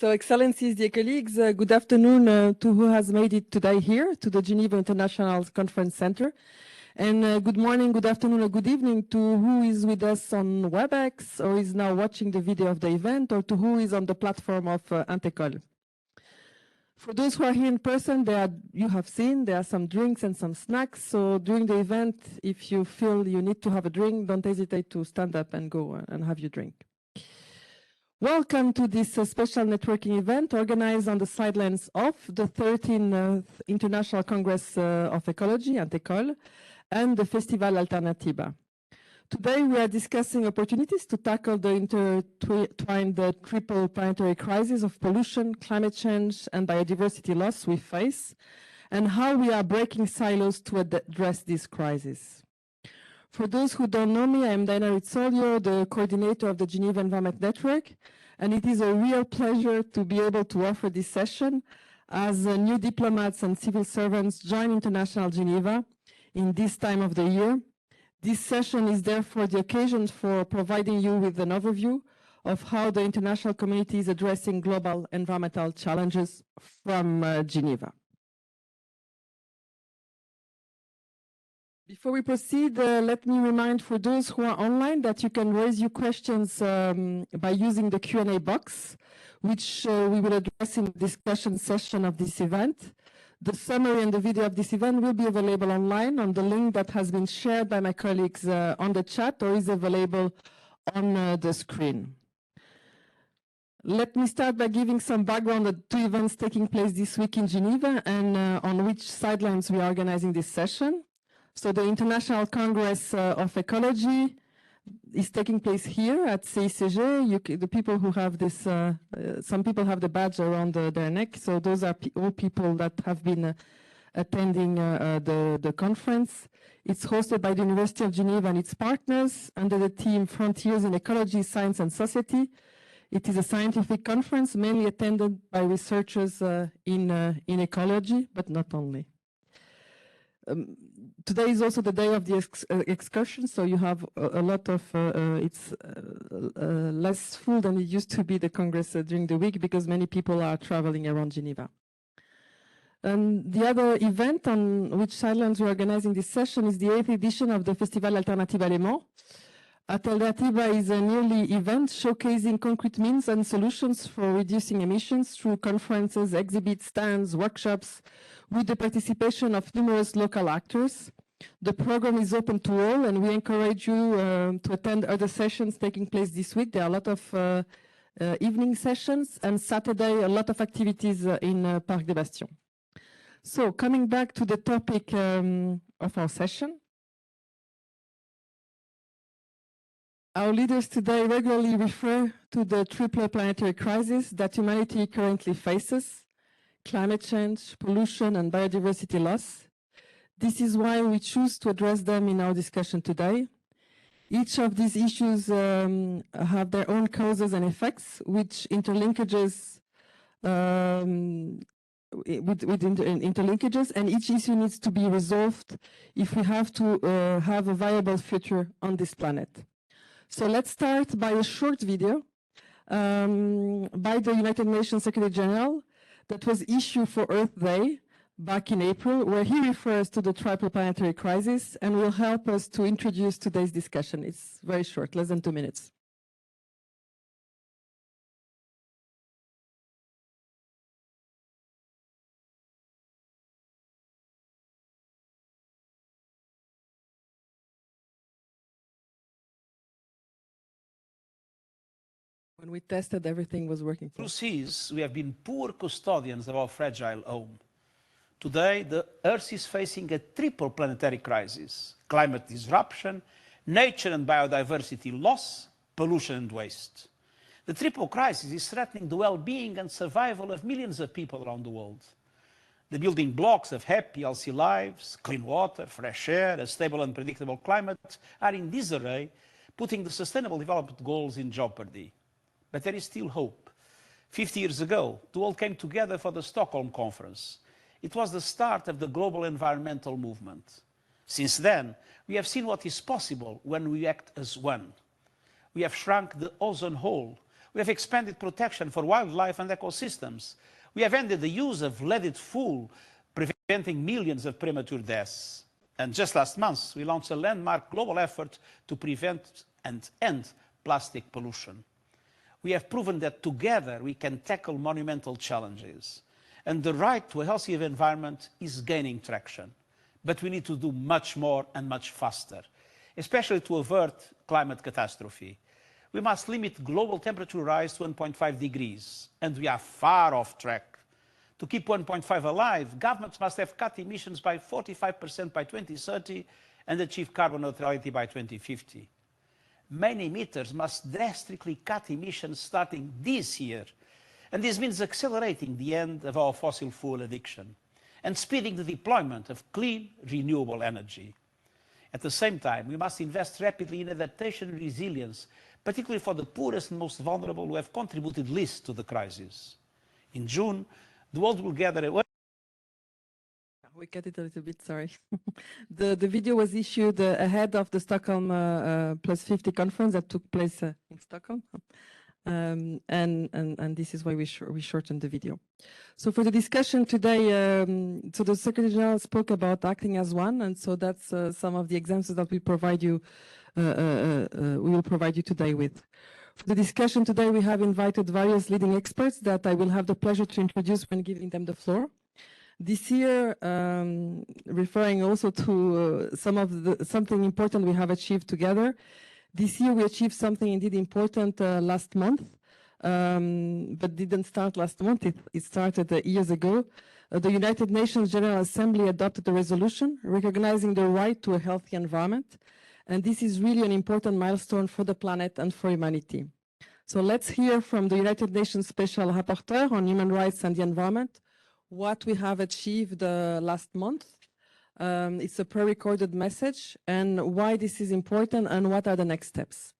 So, Excellencies, dear colleagues, good afternoon to who has made it today here to the Geneva International Conference Center. And good morning, good afternoon, or good evening to who is with us on WebEx or is now watching the video of the event, or to who is on the platform of INTECOL. For those who are here in person, you have seen there are some drinks and some snacks. So during the event, if you feel you need to have a drink, don't hesitate to stand up and go and have your drink. Welcome to this special networking event organized on the sidelines of the 13th International Congress of Ecology, INTECOL, and the Festival Alternatiba. Today we are discussing opportunities to tackle the intertwined triple planetary crisis of pollution, climate change, and biodiversity loss we face, and how we are breaking silos to address this crisis. For those who don't know me, I am Diana Rizzolio, the coordinator of the Geneva Environment Network, and it is a real pleasure to be able to offer this session as new diplomats and civil servants join International Geneva in this time of the year. This session is therefore the occasion for providing you with an overview of how the international community is addressing global environmental challenges from Geneva. Before we proceed, let me remind for those who are online that you can raise your questions by using the Q&A box, which we will address in the discussion session of this event. The summary and the video of this event will be available online on the link that has been shared by my colleagues on the chat or is available on the screen. Let me start by giving some background on the two events taking place this week in Geneva and on which sidelines we are organizing this session. So the International Congress of Ecology is taking place here at CICG. The people who have this, some people have the badge around their neck, so those are all people that have been attending the conference. It's hosted by the University of Geneva and its partners under the theme Frontiers in Ecology, Science and Society. It is a scientific conference mainly attended by researchers in ecology, but not only. Today is also the day of the excursion, so you have a lot of, it's less full than it used to be, the Congress during the week, because many people are traveling around Geneva. The other event on which sidelines we're organizing this session is the 8th edition of the Festival Alternatiba Léman. Alternatiba is an yearly event showcasing concrete means and solutions for reducing emissions through conferences, exhibits, stands, workshops, with the participation of numerous local actors. The program is open to all, and we encourage you to attend other sessions taking place this week. There are a lot of evening sessions, and Saturday a lot of activities in Parc des Bastions. So coming back to the topic of our session. Our leaders today regularly refer to the triple planetary crisis that humanity currently faces: climate change, pollution, and biodiversity loss. This is why we choose to address them in our discussion today. Each of these issues have their own causes and effects, which interlinkages interlinkages, and each issue needs to be resolved if we have to have a viable future on this planet. So let's start by a short video by the United Nations Secretary General that was issued for Earth Day back in April, where he refers to the triple planetary crisis and will help us to introduce today's discussion. It's very short, less than 2 minutes. When we tested, everything was working. Through seas, we have been poor custodians of our fragile home. Today, the Earth is facing a triple planetary crisis: climate disruption, nature and biodiversity loss, pollution and waste. The triple crisis is threatening the well-being and survival of millions of people around the world. The building blocks of happy, healthy lives, clean water, fresh air, a stable and predictable climate are in disarray, putting the Sustainable Development Goals in jeopardy. But there is still hope. 50 years ago, the world came together for the Stockholm Conference. It was the start of the global environmental movement. Since then, we have seen what is possible when we act as one. We have shrunk the ozone hole. We have expanded protection for wildlife and ecosystems. We have ended the use of leaded fuel, preventing millions of premature deaths. And just last month, we launched a landmark global effort to prevent and end plastic pollution. We have proven that together we can tackle monumental challenges. And the right to a healthy environment is gaining traction. But we need to do much more and much faster, especially to avert climate catastrophe. We must limit global temperature rise to 1.5 degrees, and we are far off track. To keep 1.5 alive, governments must have cut emissions by 45% by 2030 and achieve carbon neutrality by 2050. Many emitters must drastically cut emissions starting this year, and this means accelerating the end of our fossil fuel addiction and speeding the deployment of clean, renewable energy. At the same time, we must invest rapidly in adaptation and resilience, particularly for the poorest and most vulnerable who have contributed least to the crisis. In June, the world will gather a... We cut it a little bit, sorry. The video was issued ahead of the Stockholm Plus 50 conference that took place in Stockholm. And this is why we shortened the video. So for the discussion today, so the Secretary General spoke about acting as one, and so that's some of the examples that we provide you, we will provide you today with. For the discussion today, we have invited various leading experts that I will have the pleasure to introduce when giving them the floor. This year, referring also to something important we have achieved together. This year we achieved something indeed important last month, but didn't start last month, it started years ago. The United Nations General Assembly adopted a resolution recognizing the right to a healthy environment. And this is really an important milestone for the planet and for humanity. So let's hear from the United Nations Special Rapporteur on Human Rights and the Environment, what we have achieved last month. It's a pre-recorded message and why this is important and what are the next steps.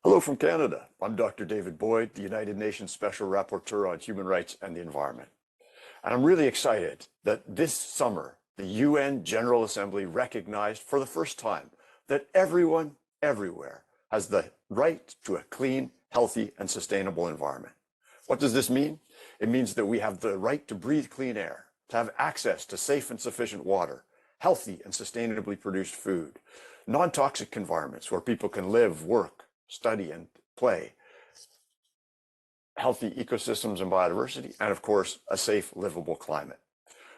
Hello from Canada. I'm Dr. David Boyd, the United Nations Special Rapporteur on Human Rights and the Environment. And I'm really excited that this summer, the UN General Assembly recognized for the first time that everyone, everywhere, has the right to a clean, healthy, and sustainable environment. What does this mean? It means that we have the right to breathe clean air, to have access to safe and sufficient water, healthy and sustainably produced food, non-toxic environments where people can live, work, study, and play, healthy ecosystems and biodiversity, and of course, a safe, livable climate.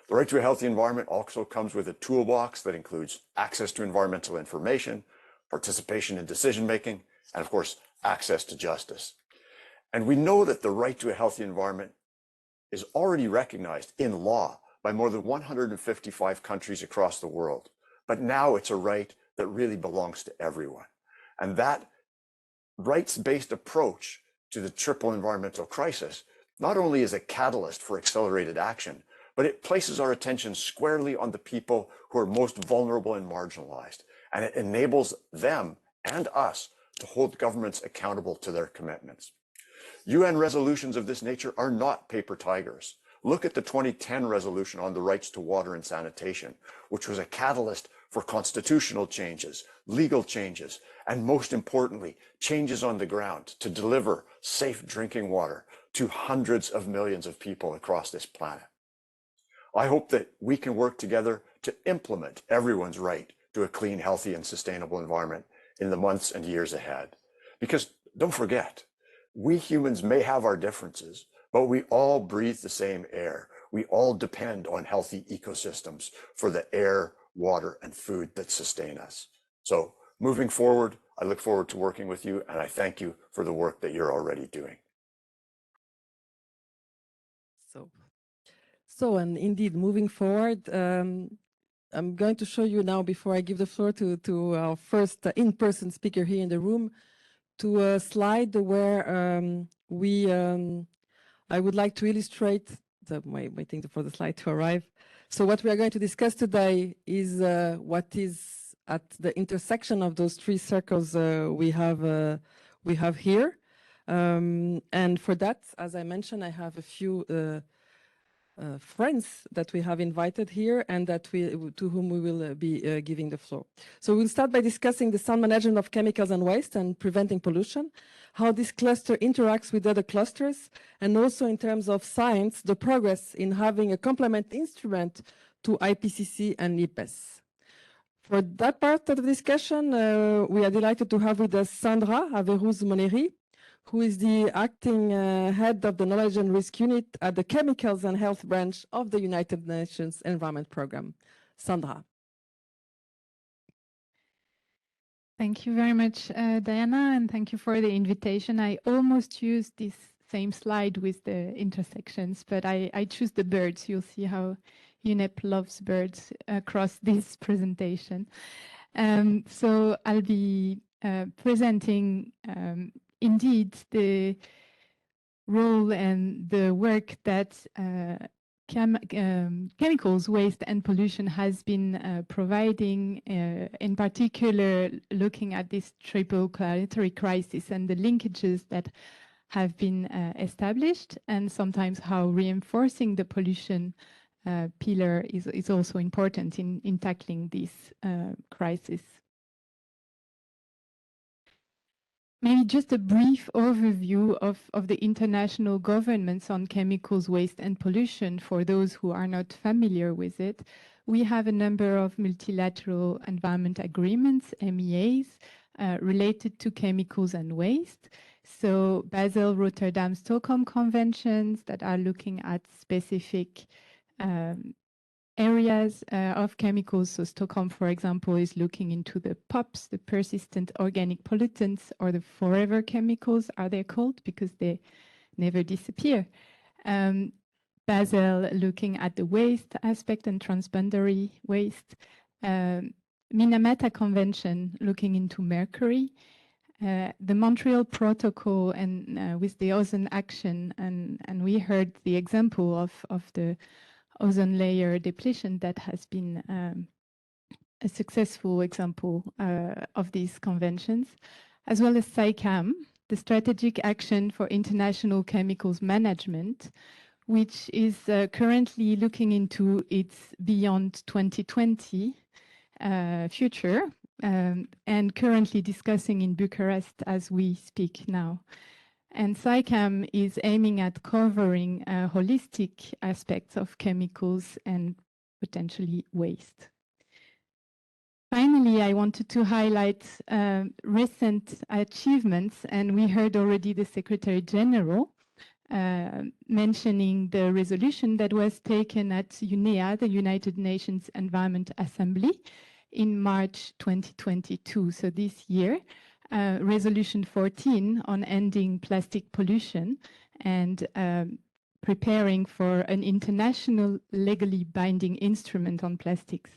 The right to a healthy environment also comes with a toolbox that includes access to environmental information, participation in decision-making, and of course, access to justice. And we know that the right to a healthy environment is already recognized in law by more than 155 countries across the world. But now it's a right that really belongs to everyone. And that rights-based approach to the triple environmental crisis not only is a catalyst for accelerated action, but it places our attention squarely on the people who are most vulnerable and marginalized, and it enables them and us to hold governments accountable to their commitments. UN resolutions of this nature are not paper tigers. Look at the 2010 resolution on the rights to water and sanitation, which was a catalyst for constitutional changes, legal changes, and most importantly, changes on the ground to deliver safe drinking water to hundreds of millions of people across this planet. I hope that we can work together to implement everyone's right to a clean, healthy, and sustainable environment in the months and years ahead. Because don't forget, we humans may have our differences, but we all breathe the same air. We all depend on healthy ecosystems for the air, water, and food that sustain us. So moving forward, I look forward to working with you, and I thank you for the work that you're already doing. So and indeed, moving forward, I'm going to show you now, before I give the floor to our first in-person speaker here in the room, to a slide where I would like to illustrate, waiting for the slide to arrive. So what we are going to discuss today is what is at the intersection of those three circles we have here. And for that, as I mentioned, I have a few friends that we have invited here and to whom we will be giving the floor. So we'll start by discussing the sound management of chemicals and waste and preventing pollution, how this cluster interacts with other clusters, and also in terms of science, the progress in having a complement instrument to IPCC and IPBES. For that part of the discussion, we are delighted to have with us Sandra Averrouz-Monnery, who is the acting head of the Knowledge and Risk Unit at the Chemicals and Health Branch of the United Nations Environment Programme. Sandra. Thank you very much, Diana, and thank you for the invitation. I almost used this same slide with the intersections, but I choose the birds. You'll see how UNEP loves birds across this presentation. So I'll be presenting indeed the role and the work that chemicals, waste and pollution has been providing, in particular looking at this triple planetary crisis and the linkages that have been established, and sometimes how reinforcing the pollution pillar is also important in tackling this crisis. Maybe just a brief overview of the international governments on chemicals, waste and pollution for those who are not familiar with it. We have a number of multilateral environment agreements, MEAs, related to chemicals and waste. So Basel, Rotterdam, Stockholm conventions that are looking at specific areas of chemicals. So Stockholm, for example, is looking into the POPs, the persistent organic pollutants, or the forever chemicals, are they called, because they never disappear. Basel looking at the waste aspect and transboundary waste. Minamata Convention looking into mercury. The Montreal Protocol and with the ozone action, and we heard the example of the ozone layer depletion that has been a successful example of these conventions, as well as SAICM, the Strategic Action for International Chemicals Management, which is currently looking into its beyond 2020 future and currently discussing in Bucharest as we speak now. And SAICM is aiming at covering holistic aspects of chemicals and potentially waste. Finally, I wanted to highlight recent achievements, and we heard already the Secretary General mentioning the resolution that was taken at UNEA, the United Nations Environment Assembly, in March 2022, so this year. Resolution 14 on ending plastic pollution and preparing for an international legally binding instrument on plastics.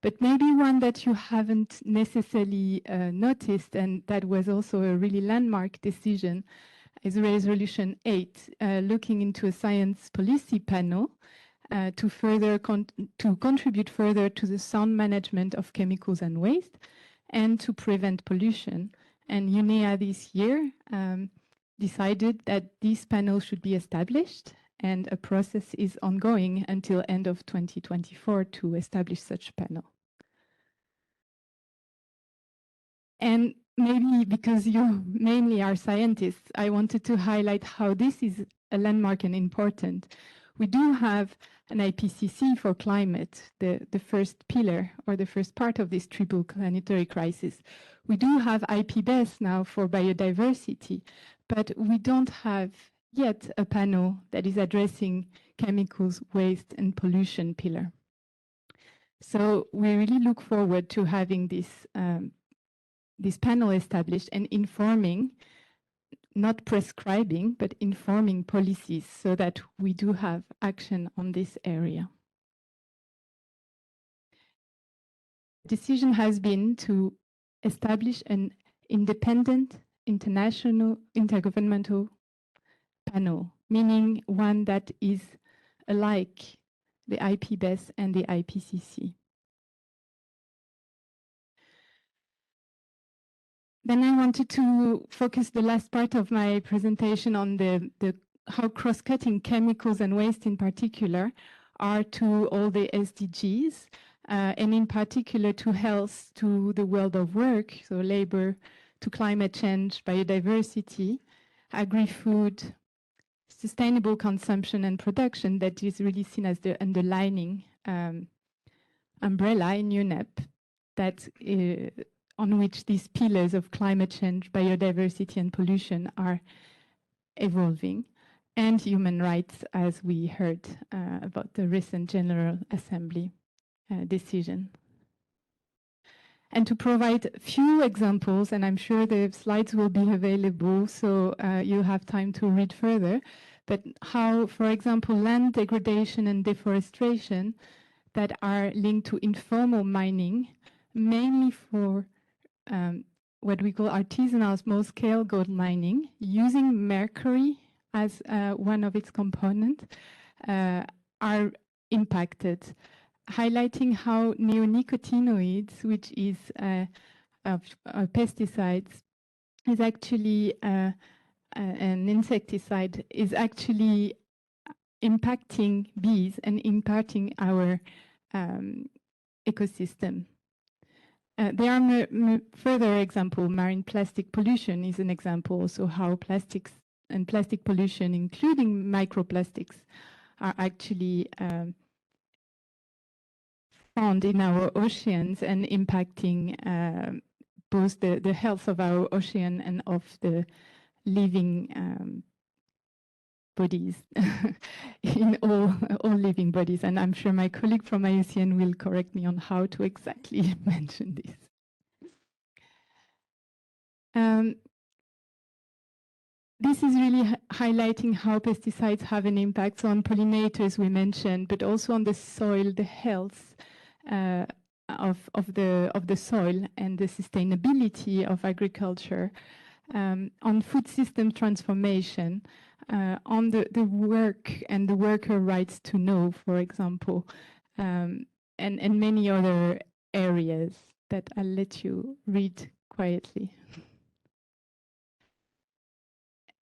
But maybe one that you haven't necessarily noticed, and that was also a really landmark decision, is Resolution 8, looking into a science policy panel to contribute further to the sound management of chemicals and waste, and to prevent pollution. And UNEA this year decided that this panel should be established, and a process is ongoing until end of 2024 to establish such a panel. And maybe because you mainly are scientists, I wanted to highlight how this is a landmark and important. We do have an IPCC for climate, the first pillar or the first part of this triple planetary crisis. We do have IPBES now for biodiversity, but we don't have yet a panel that is addressing chemicals, waste, and pollution pillar. So we really look forward to having this panel established and informing, not prescribing, but informing policies so that we do have action on this area. Decision has been to establish an independent international intergovernmental panel, meaning one that is alike the IPBES and the IPCC. Then I wanted to focus the last part of my presentation on how cross-cutting chemicals and waste in particular are to all the SDGs, and in particular to health, to the world of work, so labor, to climate change, biodiversity, agri-food, sustainable consumption and production, that is really seen as the underlining umbrella in UNEP, that on which these pillars of climate change, biodiversity and pollution are evolving, and human rights, as we heard about the recent General Assembly decision. And to provide a few examples, and I'm sure the slides will be available, so you'll have time to read further, but how, for example, land degradation and deforestation that are linked to informal mining, mainly for what we call artisanal small-scale gold mining, using mercury as one of its components, are impacted, highlighting how neonicotinoids, which is pesticides, is actually an insecticide, is actually impacting bees and impacting our ecosystem. There are further examples. Marine plastic pollution is an example, so how plastics and plastic pollution, including microplastics, are actually found in our oceans and impacting both the health of our ocean and of the living bodies in all living bodies. And I'm sure my colleague from IUCN will correct me on how to exactly mention this. This is really highlighting how pesticides have an impact on pollinators we mentioned, but also on the soil, the health of the soil and the sustainability of agriculture, on food system transformation, on the work and the worker rights to know, for example, and many other areas that I'll let you read quietly.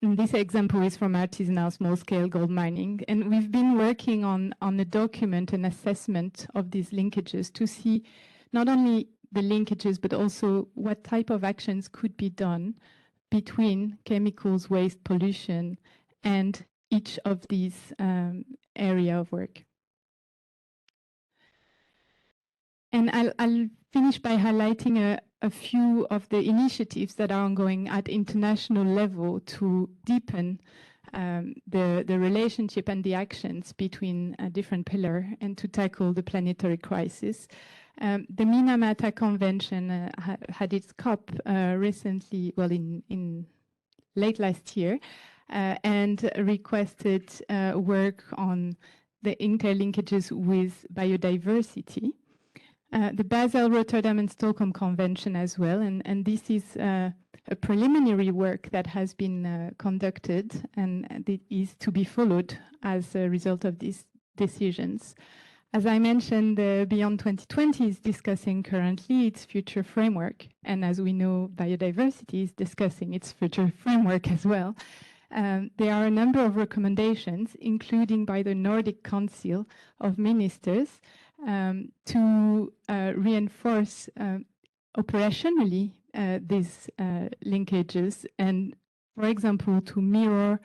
And this example is from artisanal small-scale gold mining, and we've been working on a document, an assessment of these linkages to see not only the linkages, but also what type of actions could be done between chemicals, waste, pollution, and each of these area of work. And I'll finish by highlighting a few of the initiatives that are ongoing at international level to deepen the relationship and the actions between different pillars and to tackle the planetary crisis. The Minamata Convention had its COP recently, well, in late last year, and requested work on the interlinkages with biodiversity. The Basel, Rotterdam and Stockholm Convention as well, and this is a preliminary work that has been conducted and it is to be followed as a result of these decisions. As I mentioned, Beyond 2020 is discussing currently its future framework, and as we know, biodiversity is discussing its future framework as well. There are a number of recommendations, including by the Nordic Council of Ministers, to reinforce operationally these linkages and, for example, to mirror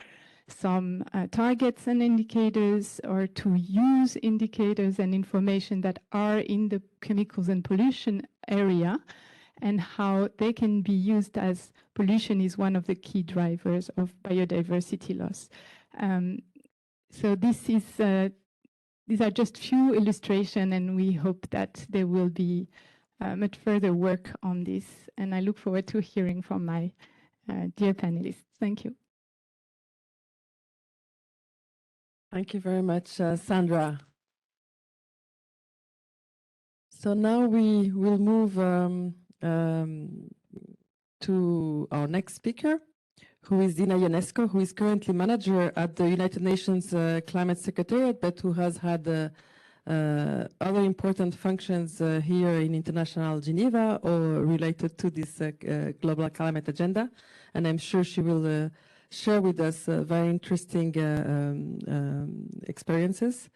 some targets and indicators, or to use indicators and information that are in the chemicals and pollution area, and how they can be used as pollution is one of the key drivers of biodiversity loss. So this is these are just few illustrations, and we hope that there will be much further work on this. And I look forward to hearing from my dear panelists. Thank you. Thank you very much, Sandra. So now we will move to our next speaker, who is Dina Ionesco, who is currently manager at the United Nations Climate Secretariat, but who has had other important functions here in International Geneva or related to this global climate agenda. And I'm sure she will share with us very interesting experiences.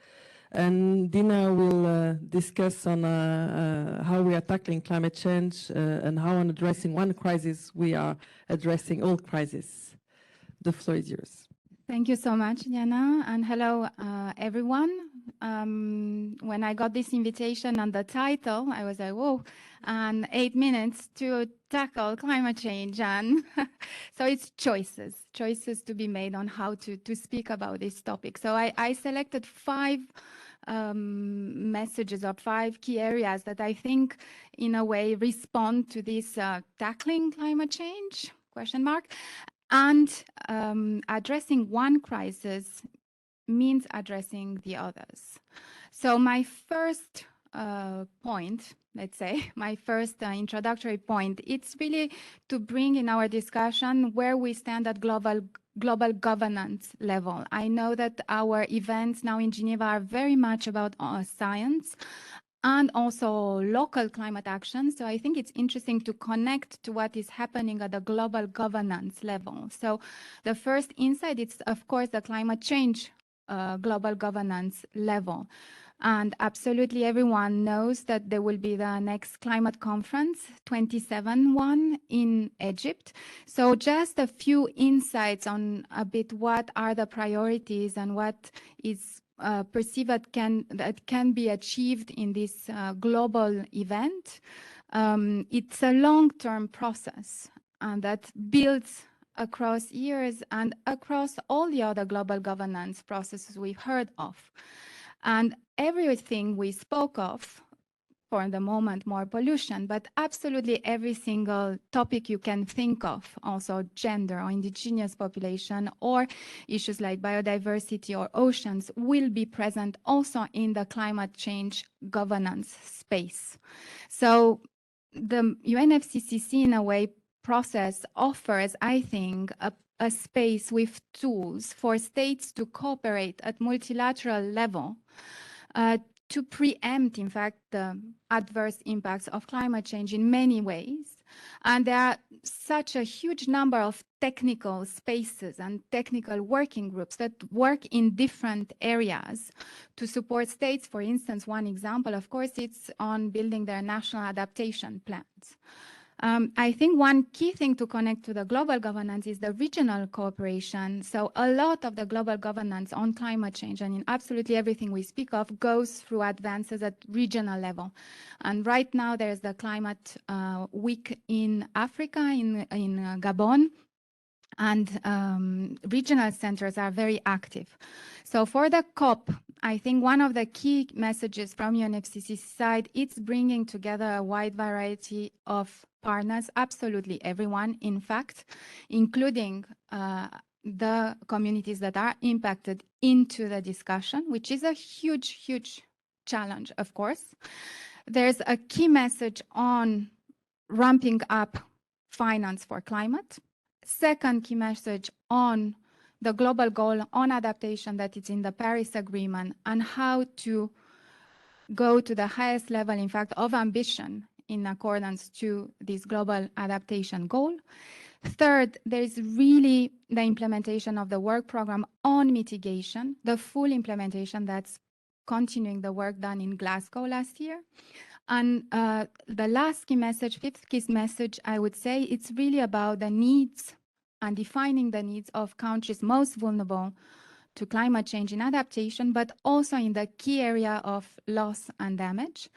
And Dina will discuss on how we are tackling climate change and how on addressing one crisis we are addressing all crises. The floor is yours. Thank you so much, Diana, and hello, everyone. When I got this invitation and the title, I was like, whoa, and 8 minutes to tackle climate change. And so it's choices to be made on how to speak about this topic. So I selected 5 messages or 5 key areas that I think in a way respond to this tackling climate change, ? And addressing one crisis means addressing the others. So my first point, let's say, my first introductory point, it's really to bring in our discussion where we stand at global governance level. I know that our events now in Geneva are very much about science and also local climate action. So I think it's interesting to connect to what is happening at the global governance level. So the first insight is, of course, the climate change global governance level. And absolutely everyone knows that there will be the next climate conference, 27 one in Egypt. So just a few insights on a bit what are the priorities and what is perceived that can be achieved in this global event. It's a long-term process and that builds across years and across all the other global governance processes we've heard of. And everything we spoke of, for the moment, more pollution, but absolutely every single topic you can think of, also gender or indigenous population or issues like biodiversity or oceans will be present also in the climate change governance space. So the UNFCCC in a way process offers, I think, a space with tools for states to cooperate at multilateral level to preempt, in fact, the adverse impacts of climate change in many ways. And there are such a huge number of technical spaces and technical working groups that work in different areas to support states. For instance, one example, of course, it's on building their national adaptation plans. I think one key thing to connect to the global governance is the regional cooperation. So a lot of the global governance on climate change and in absolutely everything we speak of goes through advances at regional level. And right now there's the climate week in Africa, in Gabon. And regional centers are very active. So for the COP, I think one of the key messages from UNFCCC side, it's bringing together a wide variety of partners, absolutely everyone, in fact, including the communities that are impacted into the discussion, which is a huge, huge challenge, of course. There's a key message on ramping up finance for climate. Second key message on the global goal on adaptation that is in the Paris Agreement and how to go to the highest level, in fact, of ambition in accordance to this global adaptation goal. Third, there is really the implementation of the work program on mitigation, the full implementation that's continuing the work done in Glasgow last year. And the last key message, fifth key message, I would say, it's really about the needs and defining the needs of countries most vulnerable to climate change in adaptation, but also in the key area of loss and damage.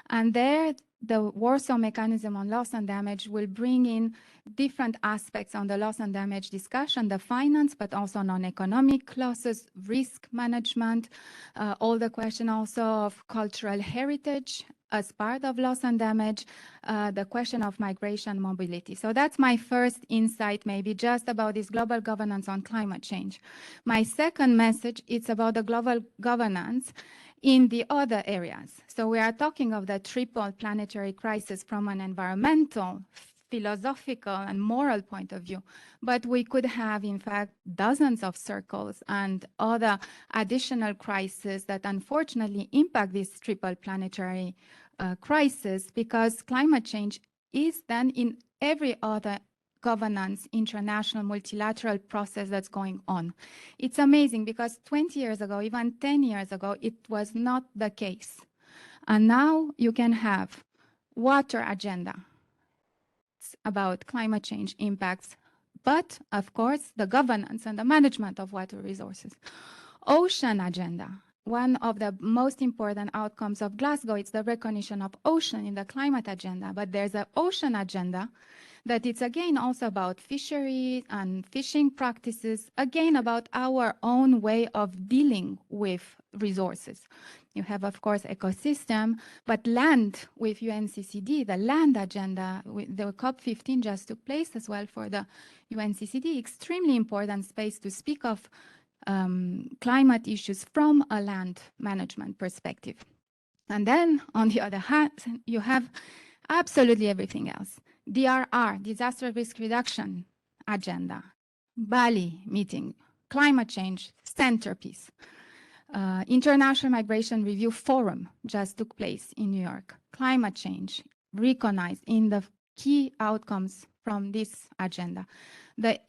And there, the Warsaw Mechanism on Loss and Damage will bring in different aspects on the loss and damage discussion, the finance, but also non-economic losses, risk management, all the question also of cultural heritage as part of loss and damage, the question of migration mobility. So that's my first insight, maybe just about this global governance on climate change. My second message, it's about the global governance in the other areas. So we are talking of the triple planetary crisis from an environmental philosophical and moral point of view, but we could have, in fact, dozens of circles and other additional crises that unfortunately impact this triple planetary crisis, because climate change is then in every other governance, international, multilateral process that's going on. It's amazing because 20 years ago, even 10 years ago, it was not the case. And now you can have water agenda. It's about climate change impacts, but of course, the governance and the management of water resources. Ocean agenda. One of the most important outcomes of Glasgow is the recognition of ocean in the climate agenda, but there's an ocean agenda that it's again also about fisheries and fishing practices, again about our own way of dealing with resources. You have, of course, ecosystem, but land with UNCCD, the land agenda, the COP15 just took place as well for the UNCCD, extremely important space to speak of climate issues from a land management perspective. And then, on the other hand, you have absolutely everything else. DRR, disaster risk reduction agenda, Bali meeting, climate change centerpiece. International Migration Review Forum just took place in New York. Climate change recognized in the key outcomes from this agenda. The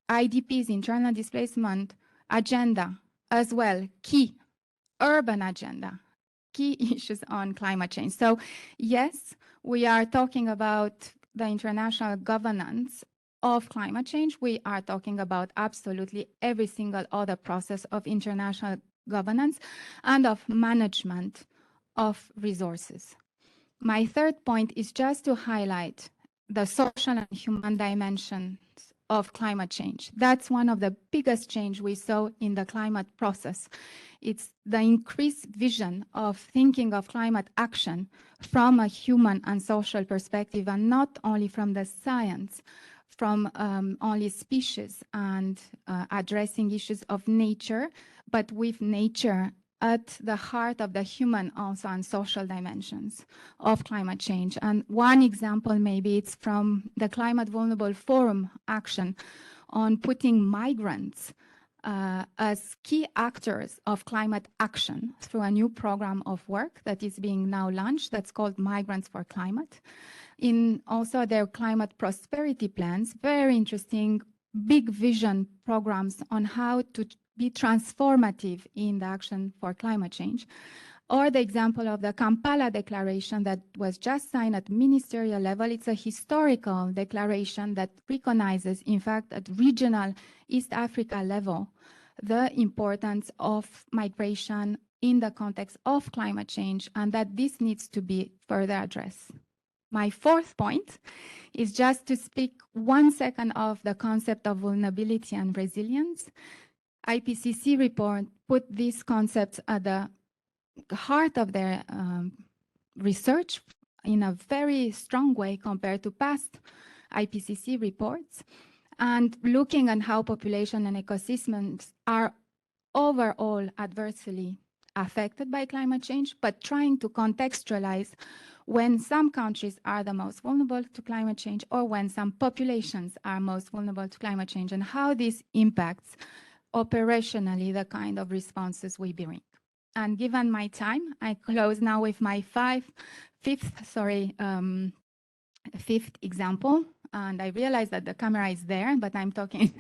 IDP's internal displacement agenda as well, key urban agenda, key issues on climate change. So yes, we are talking about the international governance of climate change. We are talking about absolutely every single other process of international governance and of management of resources. My third point is just to highlight the social and human dimensions of climate change. That's one of the biggest change we saw in the climate process. It's the increased vision of thinking of climate action from a human and social perspective, and not only from the science, from only species and addressing issues of nature, but with nature at the heart of the human also and social dimensions of climate change. And one example, maybe it's from the Climate Vulnerable Forum action on putting migrants as key actors of climate action through a new program of work that is being now launched that's called Migrants for Climate. In also their climate prosperity plans, very interesting, big vision programs on how to be transformative in the action for climate change. Or the example of the Kampala Declaration that was just signed at ministerial level. It's a historical declaration that recognizes, in fact, at regional East Africa level, the importance of migration in the context of climate change, and that this needs to be further addressed. My fourth point is just to speak 1 second of the concept of vulnerability and resilience. IPCC report put these concepts at the heart of their research in a very strong way compared to past IPCC reports, and looking at how population and ecosystems are overall adversely affected by climate change, but trying to contextualize when some countries are the most vulnerable to climate change or when some populations are most vulnerable to climate change, and how this impacts operationally the kind of responses we bring. And given my time, I close now with my fifth example. And I realize that the camera is there, but I'm talking,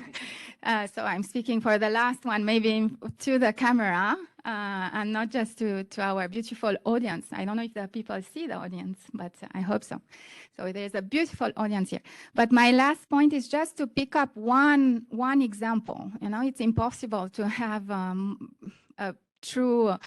so I'm speaking for the last one, maybe to the camera, and not just to our beautiful audience. I don't know if the people see the audience, but I hope so. So there's a beautiful audience here. But my last point is just to pick up one example. You know, it's impossible to have a true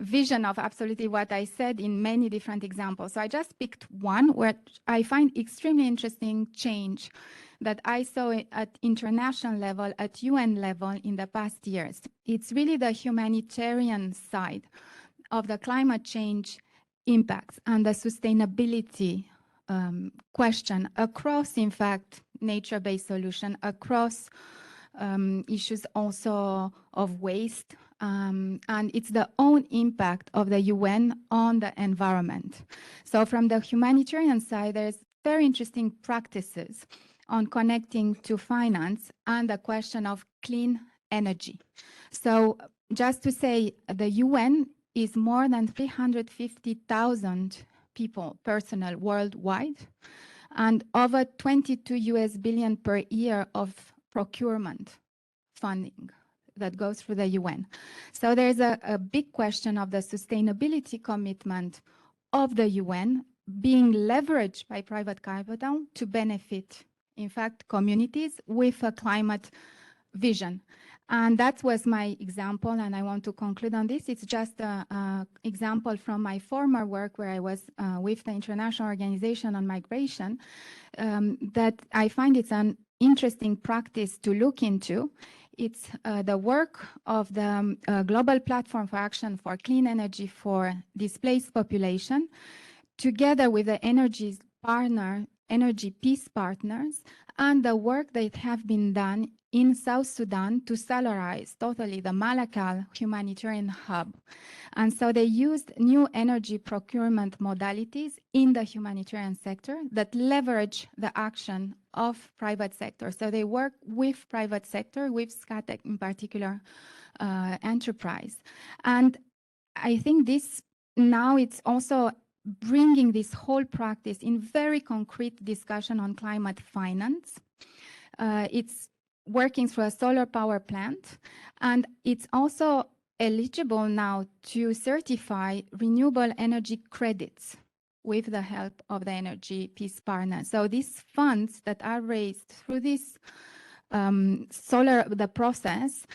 vision of absolutely what I said in many different examples. So I just picked one where I find extremely interesting change that I saw at international level, at UN level in the past years. It's really the humanitarian side of the climate change impacts and the sustainability question across, in fact, nature-based solution, across issues also of waste, and it's the own impact of the UN on the environment. So from the humanitarian side, there's very interesting practices on connecting to finance and the question of clean energy. So just to say, the UN is more than 350,000 people, personnel worldwide, and over 22 US billion per year of procurement funding that goes through the UN. So there's a big question of the sustainability commitment of the UN being leveraged by private capital to benefit, in fact, communities with a climate vision. And that was my example, and I want to conclude on this. It's just an example from my former work where I was with the International Organization on Migration, that I find it's an interesting practice to look into. It's the work of the Global Platform for Action for Clean Energy for Displaced Population, together with the energy peace partners, and the work that have been done in South Sudan to solarize totally the Malakal humanitarian hub. And so they used new energy procurement modalities in the humanitarian sector that leverage the action of private sector. So they work with private sector, with SCATEC in particular enterprise. And I think this now it's also bringing this whole practice in very concrete discussion on climate finance. It's working through a solar power plant, and it's also eligible now to certify renewable energy credits with the help of the energy peace partner. So these funds that are raised through this the process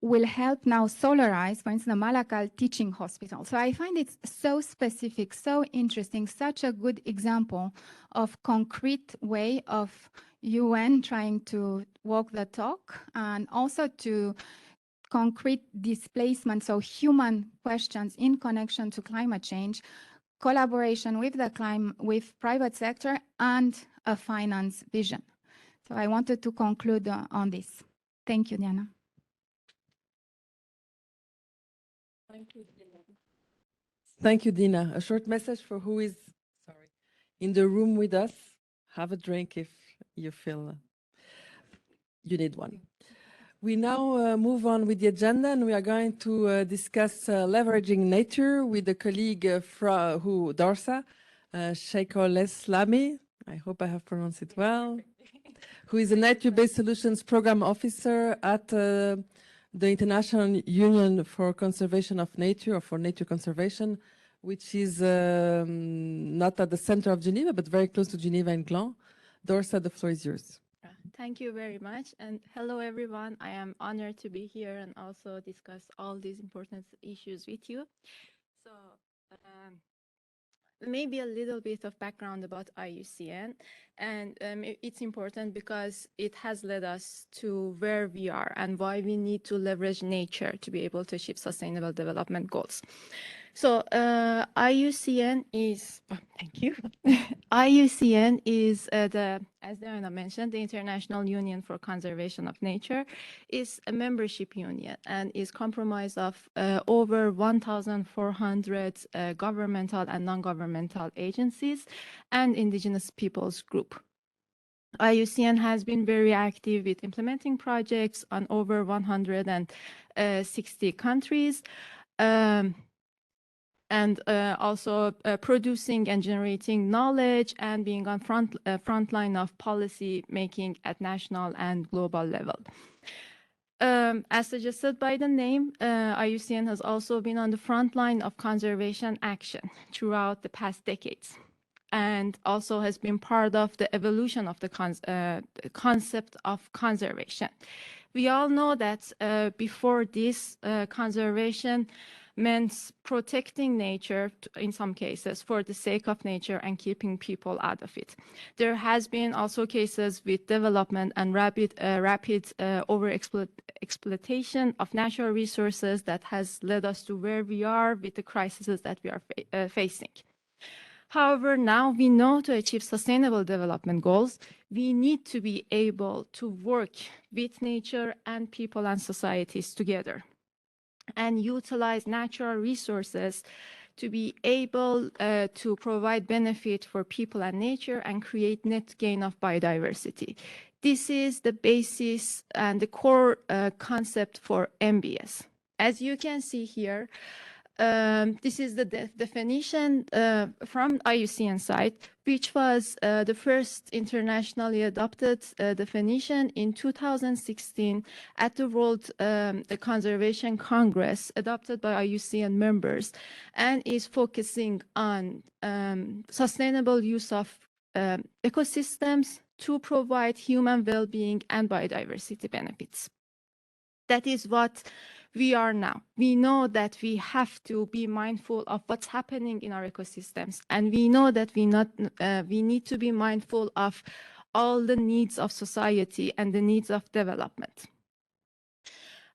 will help now solarize, for instance, the Malakal Teaching Hospital. So I find it so specific, so interesting, such a good example of concrete way of UN trying to walk the talk, and also to concrete displacement, so human questions in connection to climate change, collaboration with the with private sector, and a finance vision. So I wanted to conclude on this. Thank you, Diana. Thank you, Dina. A short message for who is in the room with us. Have a drink if you feel you need one. We now move on with the agenda, and we are going to discuss leveraging nature with a colleague Dorsa Sheikholeslami. I hope I have pronounced it well. Who is a nature-based solutions program officer at the International Union for Conservation of Nature, or for Nature Conservation, which is not at the center of Geneva, but very close to Geneva and Gland. Dorsa, the floor is yours. Thank you very much. And hello, everyone. I am honored to be here and also discuss all these important issues with you. So maybe a little bit of background about IUCN. And it's important because it has led us to where we are and why we need to leverage nature to be able to achieve sustainable development goals. So IUCN is, thank you. IUCN is as Diana mentioned, the International Union for Conservation of Nature is a membership union and is comprised of over 1,400 governmental and non-governmental agencies and indigenous peoples group. IUCN has been very active with implementing projects on over 160 countries. And also producing and generating knowledge and being on front line of policy making at national and global level. As suggested by the name, IUCN has also been on the front line of conservation action throughout the past decades, and also has been part of the evolution of the concept of conservation. We all know that before this, conservation meant protecting nature in some cases for the sake of nature and keeping people out of it. There has been also cases with development and rapid over-exploitation of natural resources that has led us to where we are with the crises that we are facing. However, now we know to achieve sustainable development goals, we need to be able to work with nature and people and societies together and utilize natural resources to be able to provide benefit for people and nature and create net gain of biodiversity. This is the basis and the core concept for MBS. As you can see here, this is the definition from IUCN site, which was the first internationally adopted definition in 2016 at the World Conservation Congress, adopted by IUCN members, and is focusing on sustainable use of ecosystems to provide human well-being and biodiversity benefits. That is what we are now. We know that we have to be mindful of what's happening in our ecosystems, and we know that we need to be mindful of all the needs of society and the needs of development.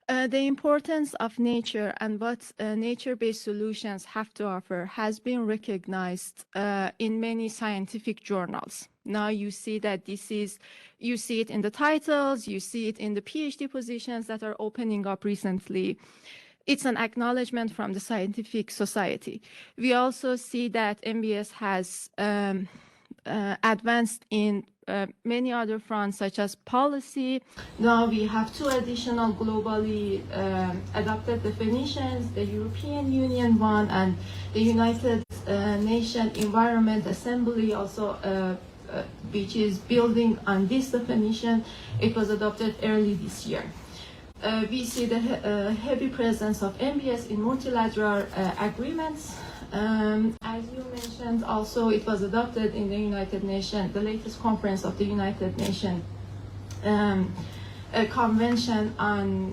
The importance of nature and what nature-based solutions have to offer has been recognized in many scientific journals. Now you see that you see it in the titles, you see it in the PhD positions that are opening up recently. It's an acknowledgement from the scientific society. We also see that MBS has advanced in many other fronts, such as policy. Now we have 2 additional globally adopted definitions, the European Union one and the United Nations Environment Assembly also, which is building on this definition. It was adopted early this year. We see the heavy presence of MBS in multilateral agreements. As you mentioned, also it was adopted in the United Nations, the latest conference of the United Nations Convention on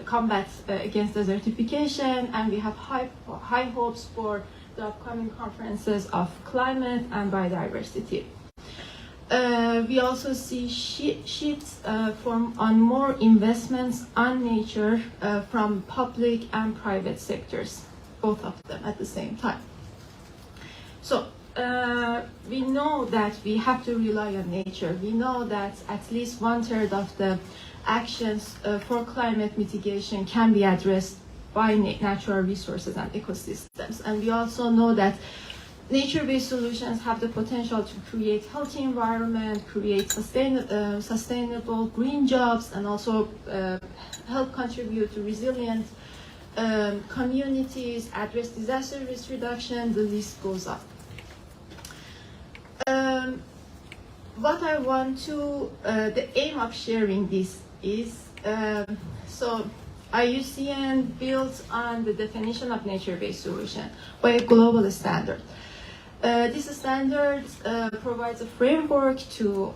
combat against desertification, and we have high hopes for the upcoming conferences of climate and biodiversity. We also see shifts on more investments on nature from public and private sectors, both of them at the same time. So we know that we have to rely on nature. We know that at least 1/3 of the actions for climate mitigation can be addressed by natural resources and ecosystems. And we also know that nature-based solutions have the potential to create healthy environment, create sustainable green jobs, and also help contribute to resilient communities, address disaster risk reduction, the list goes up. What I want to, the aim of sharing this is, so IUCN builds on the definition of nature-based solution by a global standard. This standard provides a framework to,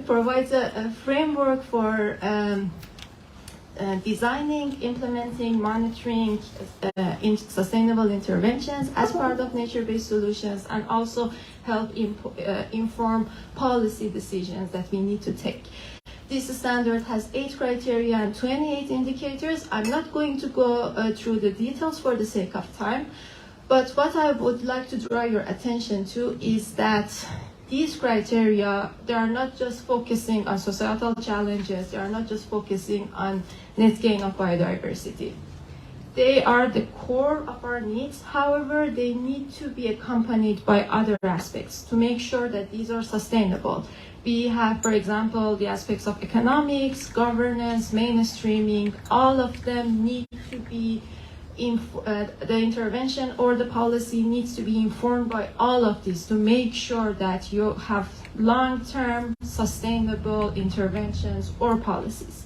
provides a framework for designing, implementing, monitoring sustainable interventions as part of nature-based solutions, and also help inform policy decisions that we need to take. This standard has 8 criteria and 28 indicators. I'm not going to go through the details for the sake of time, but what I would like to draw your attention to is that these criteria, they are not just focusing on societal challenges, they are not just focusing on net gain of biodiversity. They are the core of our needs. However, they need to be accompanied by other aspects to make sure that these are sustainable. We have, for example, the aspects of economics, governance, mainstreaming. All of them need to be, the intervention or the policy needs to be informed by all of this to make sure that you have long-term sustainable interventions or policies.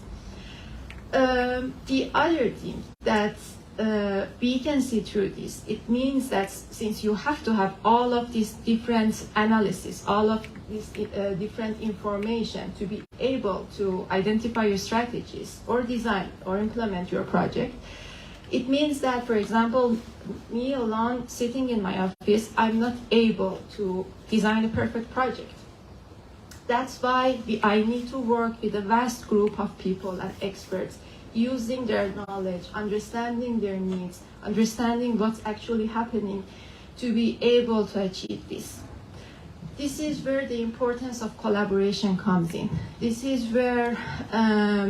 The other thing that we can see through this, it means that since you have to have all of these different analysis, all of this different information to be able to identify your strategies or design or implement your project, it means that, for example, me alone sitting in my office, I'm not able to design a perfect project. That's why I need to work with a vast group of people and experts, using their knowledge, understanding their needs, understanding what's actually happening to be able to achieve this. This is where the importance of collaboration comes in. This is where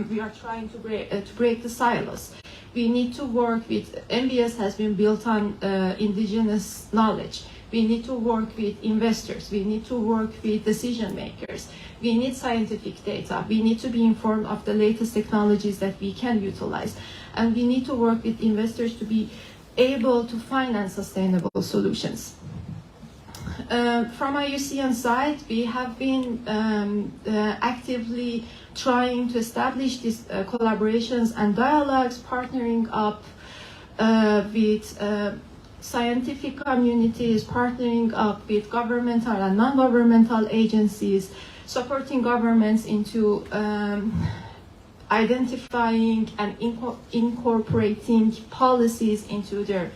we are trying to break the silos. We need to work with, MBS has been built on indigenous knowledge. We need to work with investors. We need to work with decision makers. We need scientific data. We need to be informed of the latest technologies that we can utilize. And we need to work with investors to be able to finance sustainable solutions. From IUCN side, we have been actively trying to establish these collaborations and dialogues, partnering up with scientific communities, partnering up with governmental and non-governmental agencies, supporting governments into identifying and incorporating policies into their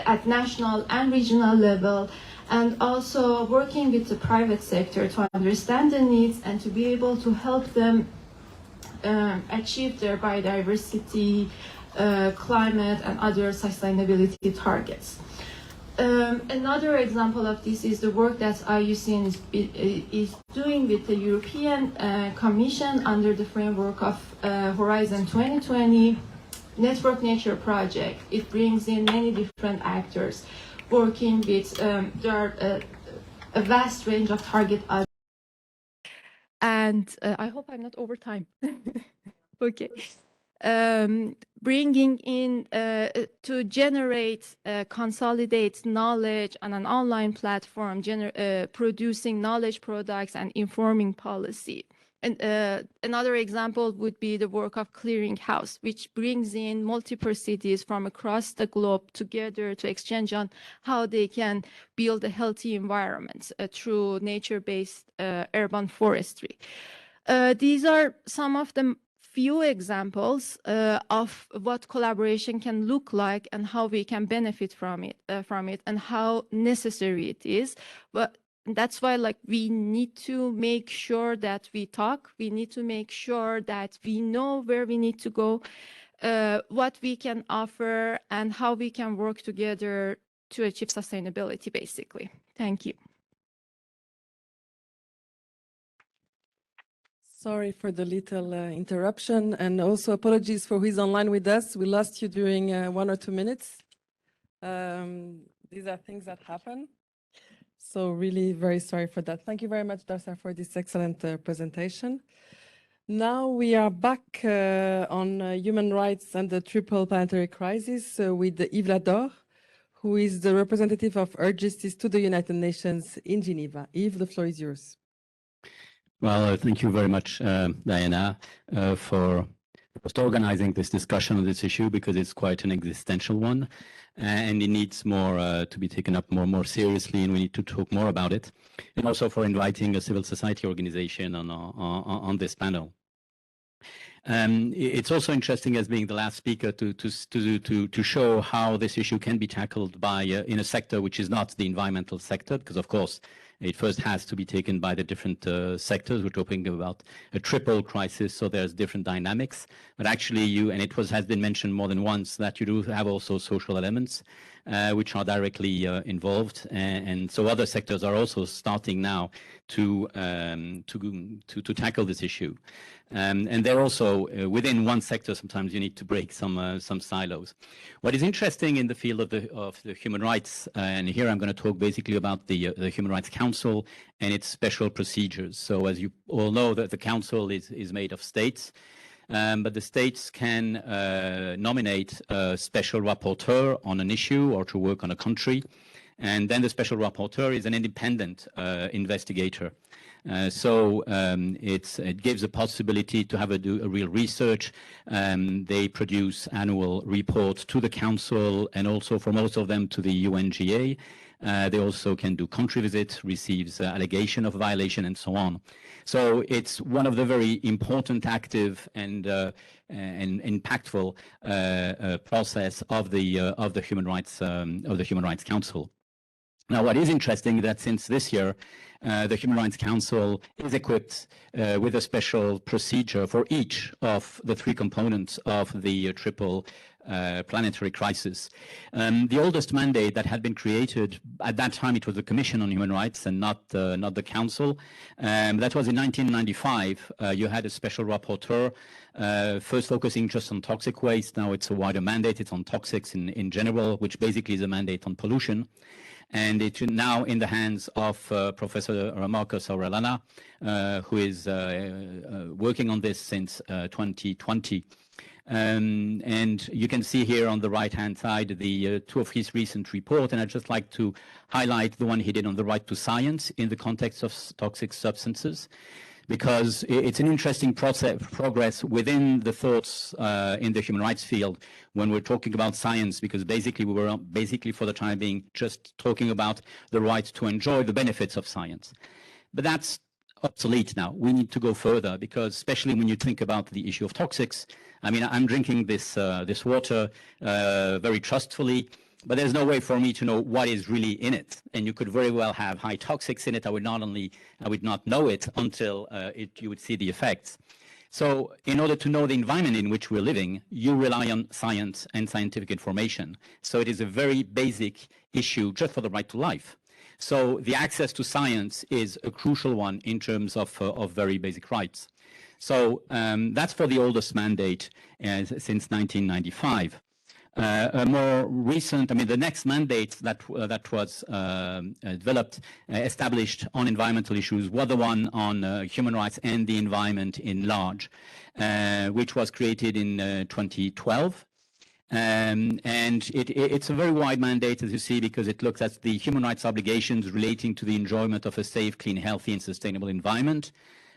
at national and regional level, and also working with the private sector to understand the needs and to be able to help them achieve their biodiversity, climate, and other sustainability targets. Another example of this is the work that IUCN is doing with the European Commission under the framework of Horizon 2020 Network Nature project. It brings in many different actors working with, there are a vast range of target audiences. And I hope I'm not over time. Okay. Bringing in to generate, consolidate knowledge on an online platform, producing knowledge products and informing policy. And another example would be the work of Clearinghouse, which brings in multiple cities from across the globe together to exchange on how they can build a healthy environment through nature-based urban forestry. These are some of the few examples of what collaboration can look like and how we can benefit from it and how necessary it is. But that's why, like, we need to make sure that we talk. We need to make sure that we know where we need to go, what we can offer, and how we can work together to achieve sustainability, basically. Thank you. Sorry for the little interruption, and also apologies for who is online with us. We lost you during 1 or 2 minutes. These are things that happen. So really very sorry for that. Thank you very much, Darsa, for this excellent presentation. Now we are back on human rights and the triple planetary crisis with Yves Lador, who is the representative of Earth Justice to the United Nations in Geneva. Yves, the floor is yours. Well, thank you very much, Diana, for organizing this discussion on this issue, because it's quite an existential one, and it needs more to be taken up more seriously, and we need to talk more about it, and also for inviting a civil society organization on this panel. It's also interesting, as being the last speaker, to show how this issue can be tackled by in a sector which is not the environmental sector, because of course it first has to be taken by the different sectors. We're talking about a triple crisis, so there's different dynamics. But actually, has been mentioned more than once that you do have also social elements which are directly involved, and so other sectors are also starting now to tackle this issue. And they're also within one sector. Sometimes you need to break some silos. What is interesting in the field of the human rights, and here I'm going to talk basically about the Human Rights Council and its special procedures. So as you all know, that the council is made of states, but the states can nominate a special rapporteur on an issue or to work on a country, and then the special rapporteur is an independent investigator. It gives a possibility to have a real research. They produce annual reports to the council, and also for most of them to the UNGA. They also can do country visits, receives allegation of violation, and so on. So it's one of the very important, active, and impactful process of the Human Rights Council. Now, what is interesting is that since this year, the Human Rights Council is equipped with a special procedure for each of the three components of the triple planetary crisis. The oldest mandate that had been created at that time, it was the Commission on Human Rights and not the Council. That was in 1995. You had a special rapporteur, first focusing just on toxic waste. Now it's a wider mandate. It's on toxics in general, which basically is a mandate on pollution. And it's now in the hands of Professor Marcos Aurelana, who is working on this since 2020. And you can see here on the right-hand side the two of his recent reports, and I'd just like to highlight the one he did on the right to science in the context of toxic substances, because it's an interesting progress within the thoughts in the human rights field when we're talking about science, because basically we were for the time being just talking about the right to enjoy the benefits of science. But that's obsolete now. We need to go further, because especially when you think about the issue of toxics, I mean, I'm drinking this water very trustfully, but there's no way for me to know what is really in it. And you could very well have high toxics in it. I would not know it until you would see the effects. So in order to know the environment in which we're living, you rely on science and scientific information. So it is a very basic issue just for the right to life. So the access to science is a crucial one in terms of very basic rights. So that's for the oldest mandate since 1995. A more recent, I mean, the next mandate that was developed, established on environmental issues, was the one on human rights and the environment in large, which was created in 2012. And it's a very wide mandate, as you see, because it looks at the human rights obligations relating to the enjoyment of a safe, clean, healthy, and sustainable environment.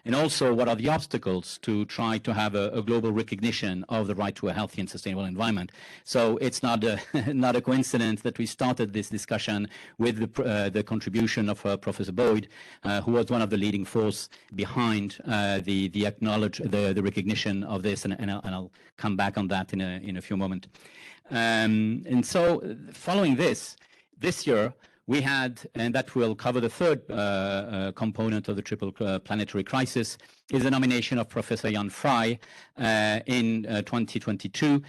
And also, what are the obstacles to try to have a global recognition of the right to a healthy and sustainable environment? So it's not a coincidence that we started this discussion with the contribution of Professor Boyd, who was one of the leading force behind the recognition of this, and I'll come back on that in a few moments. And so, following this year, we had, and that will cover the third component of the triple planetary crisis, is the nomination of Professor Jan Frey in 2022,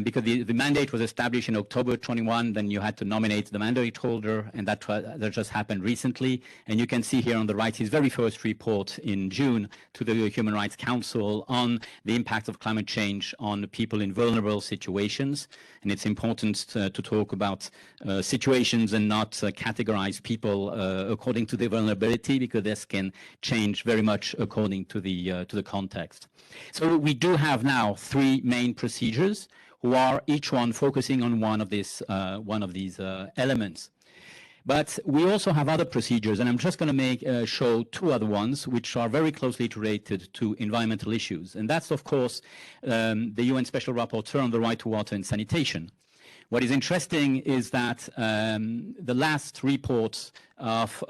because the mandate was established in October 21. Then you had to nominate the mandate holder, and that just happened recently. And you can see here on the right his very first report in June to the Human Rights Council on the impact of climate change on people in vulnerable situations. And it's important to talk about situations and not categorize people according to their vulnerability, because this can change very much according to the context. So we do have now three main procedures, who are each one focusing on one of these elements. But we also have other procedures, and I'm just going to show two other ones which are very closely related to environmental issues. And that's, of course, the UN Special Rapporteur on the right to water and sanitation. What is interesting is that the last report of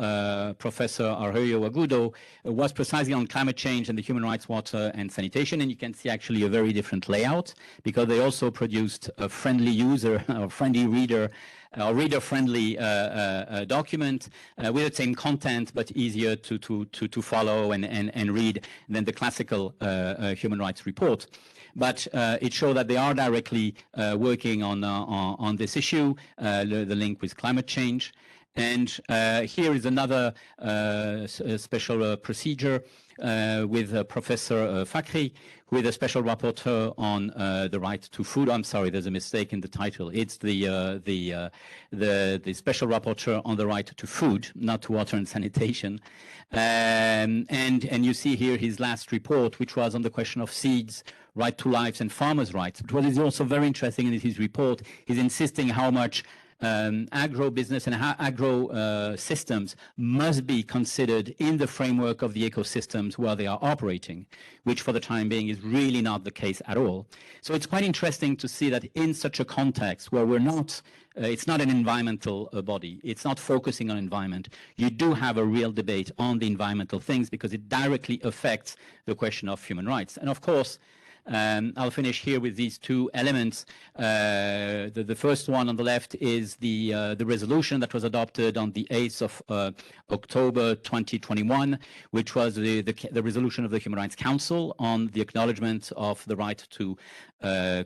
Professor Arroyo Agudo was precisely on climate change and the human rights, water and sanitation. And you can see actually a very different layout, because they also produced a friendly user or friendly reader or reader-friendly document with the same content, but easier to follow and read than the classical human rights report. But it showed that they are directly working on this issue, the link with climate change. And here is another special procedure with Professor Fakhri, who is a special rapporteur on the right to food. I'm sorry, there's a mistake in the title. It's the special rapporteur on the right to food, not to water and sanitation. And you see here his last report, which was on the question of seeds, right to lives, and farmers' rights. But what is also very interesting in his report is insisting how much agro-business and agro systems must be considered in the framework of the ecosystems where they are operating, which for the time being is really not the case at all. So it's quite interesting to see that in such a context where we're not, it's not an environmental body, it's not focusing on environment, you do have a real debate on the environmental things, because it directly affects the question of human rights. And of course, I'll finish here with these two elements. The first one on the left is the resolution that was adopted on the 8th of October 2021, which was the resolution of the Human Rights Council on the acknowledgement of the right to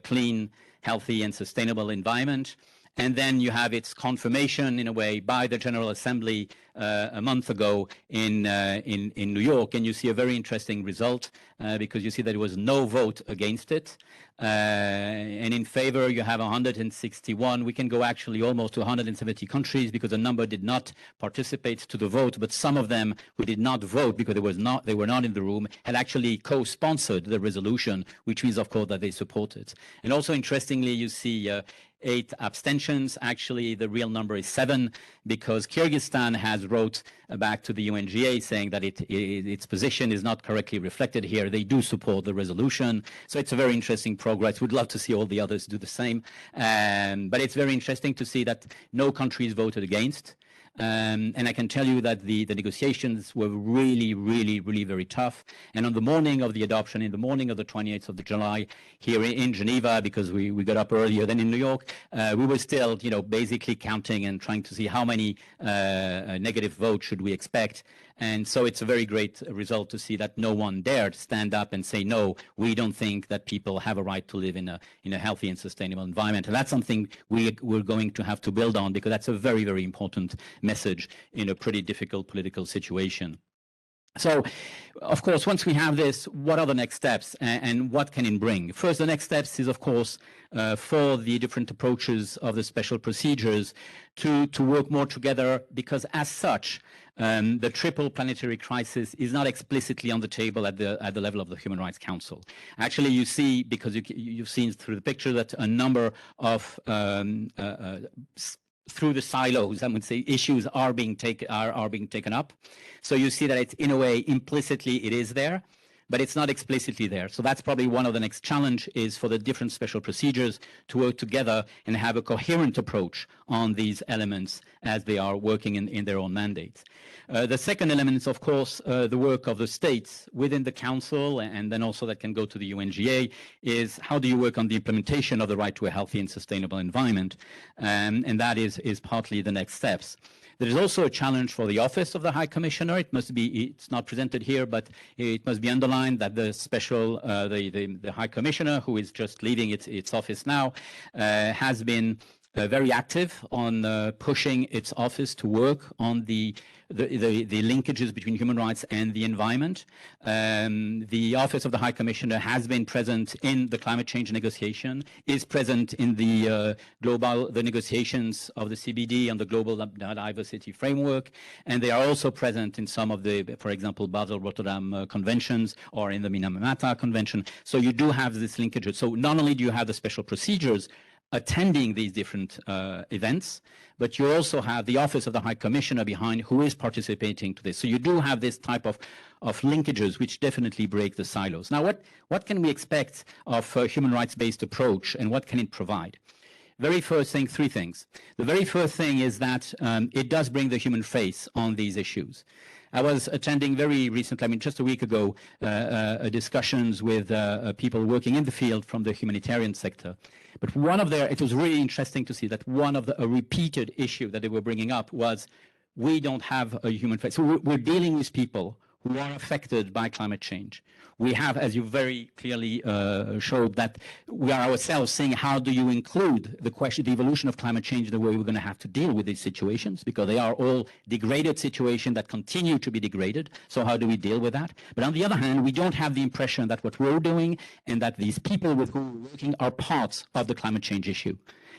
clean, healthy, and sustainable environment. And then you have its confirmation, in a way, by the General Assembly a month ago in New York. And you see a very interesting result because you see that there was no vote against it. And in favor, you have 161. We can go actually almost to 170 countries because a number did not participate to the vote, but some of them who did not vote because they were not in the room had actually co-sponsored the resolution, which means, of course, that they support it. And also, interestingly, you see 8 abstentions. Actually, the real number is 7 because Kyrgyzstan has wrote back to the UNGA saying that its position is not correctly reflected here. They do support the resolution. So it's a very interesting progress. We'd love to see all the others do the same. But it's very interesting to see that no countries voted against. And I can tell you that the negotiations were really, really, really very tough. And on the morning of the adoption, in the morning of the 28th of July, here in Geneva, because we got up earlier than in New York, we were still, basically counting and trying to see how many negative votes should we expect. And so it's a very great result to see that no one dared stand up and say, no, we don't think that people have a right to live in a healthy and sustainable environment. And that's something we're going to have to build on because that's a very, very important message in a pretty difficult political situation. So, of course, once we have this, what are the next steps and what can it bring? First, the next steps is, of course, for the different approaches of the special procedures to work more together because as such, the triple planetary crisis is not explicitly on the table at the level of the Human Rights Council. Actually, you see, because you've seen through the picture that a number of through the silos, I would say, issues are being taken up. So you see that it's, in a way, implicitly it is there, but it's not explicitly there. So that's probably one of the next challenge is for the different special procedures to work together and have a coherent approach on these elements as they are working in their own mandates. The second element is, of course, the work of the states within the council, and then also that can go to the UNGA, is how do you work on the implementation of the right to a healthy and sustainable environment? And that is partly the next steps. There is also a challenge for the Office of the High Commissioner. It's not presented here, but it must be underlined that the special, the High Commissioner, who is just leaving its office now, has been very active on pushing its office to work on the linkages between human rights and the environment. The Office of the High Commissioner has been present in the climate change negotiation, is present in the negotiations of the CBD on the global biodiversity framework, and they are also present in some of the, for example, Basel-Rotterdam conventions or in the Minamata Convention. So you do have this linkage. So not only do you have the special procedures attending these different events, but you also have the Office of the High Commissioner behind who is participating to this. So you do have this type of linkages which definitely break the silos. Now, what can we expect of a human rights-based approach and what can it provide? Very first thing, 3 things. The very first thing is that it does bring the human face on these issues. I was attending very recently, just a week ago, discussions with people working in the field from the humanitarian sector. But it was really interesting to see that a repeated issue that they were bringing up was, we don't have a human face. So we're dealing with people who are affected by climate change. We have, as you very clearly showed, that we are ourselves saying, how do you include the evolution of climate change, the way we're going to have to deal with these situations, because they are all degraded situations that continue to be degraded. So how do we deal with that? But on the other hand, we don't have the impression that what we're doing and that these people with whom we're working are parts of the climate change issue.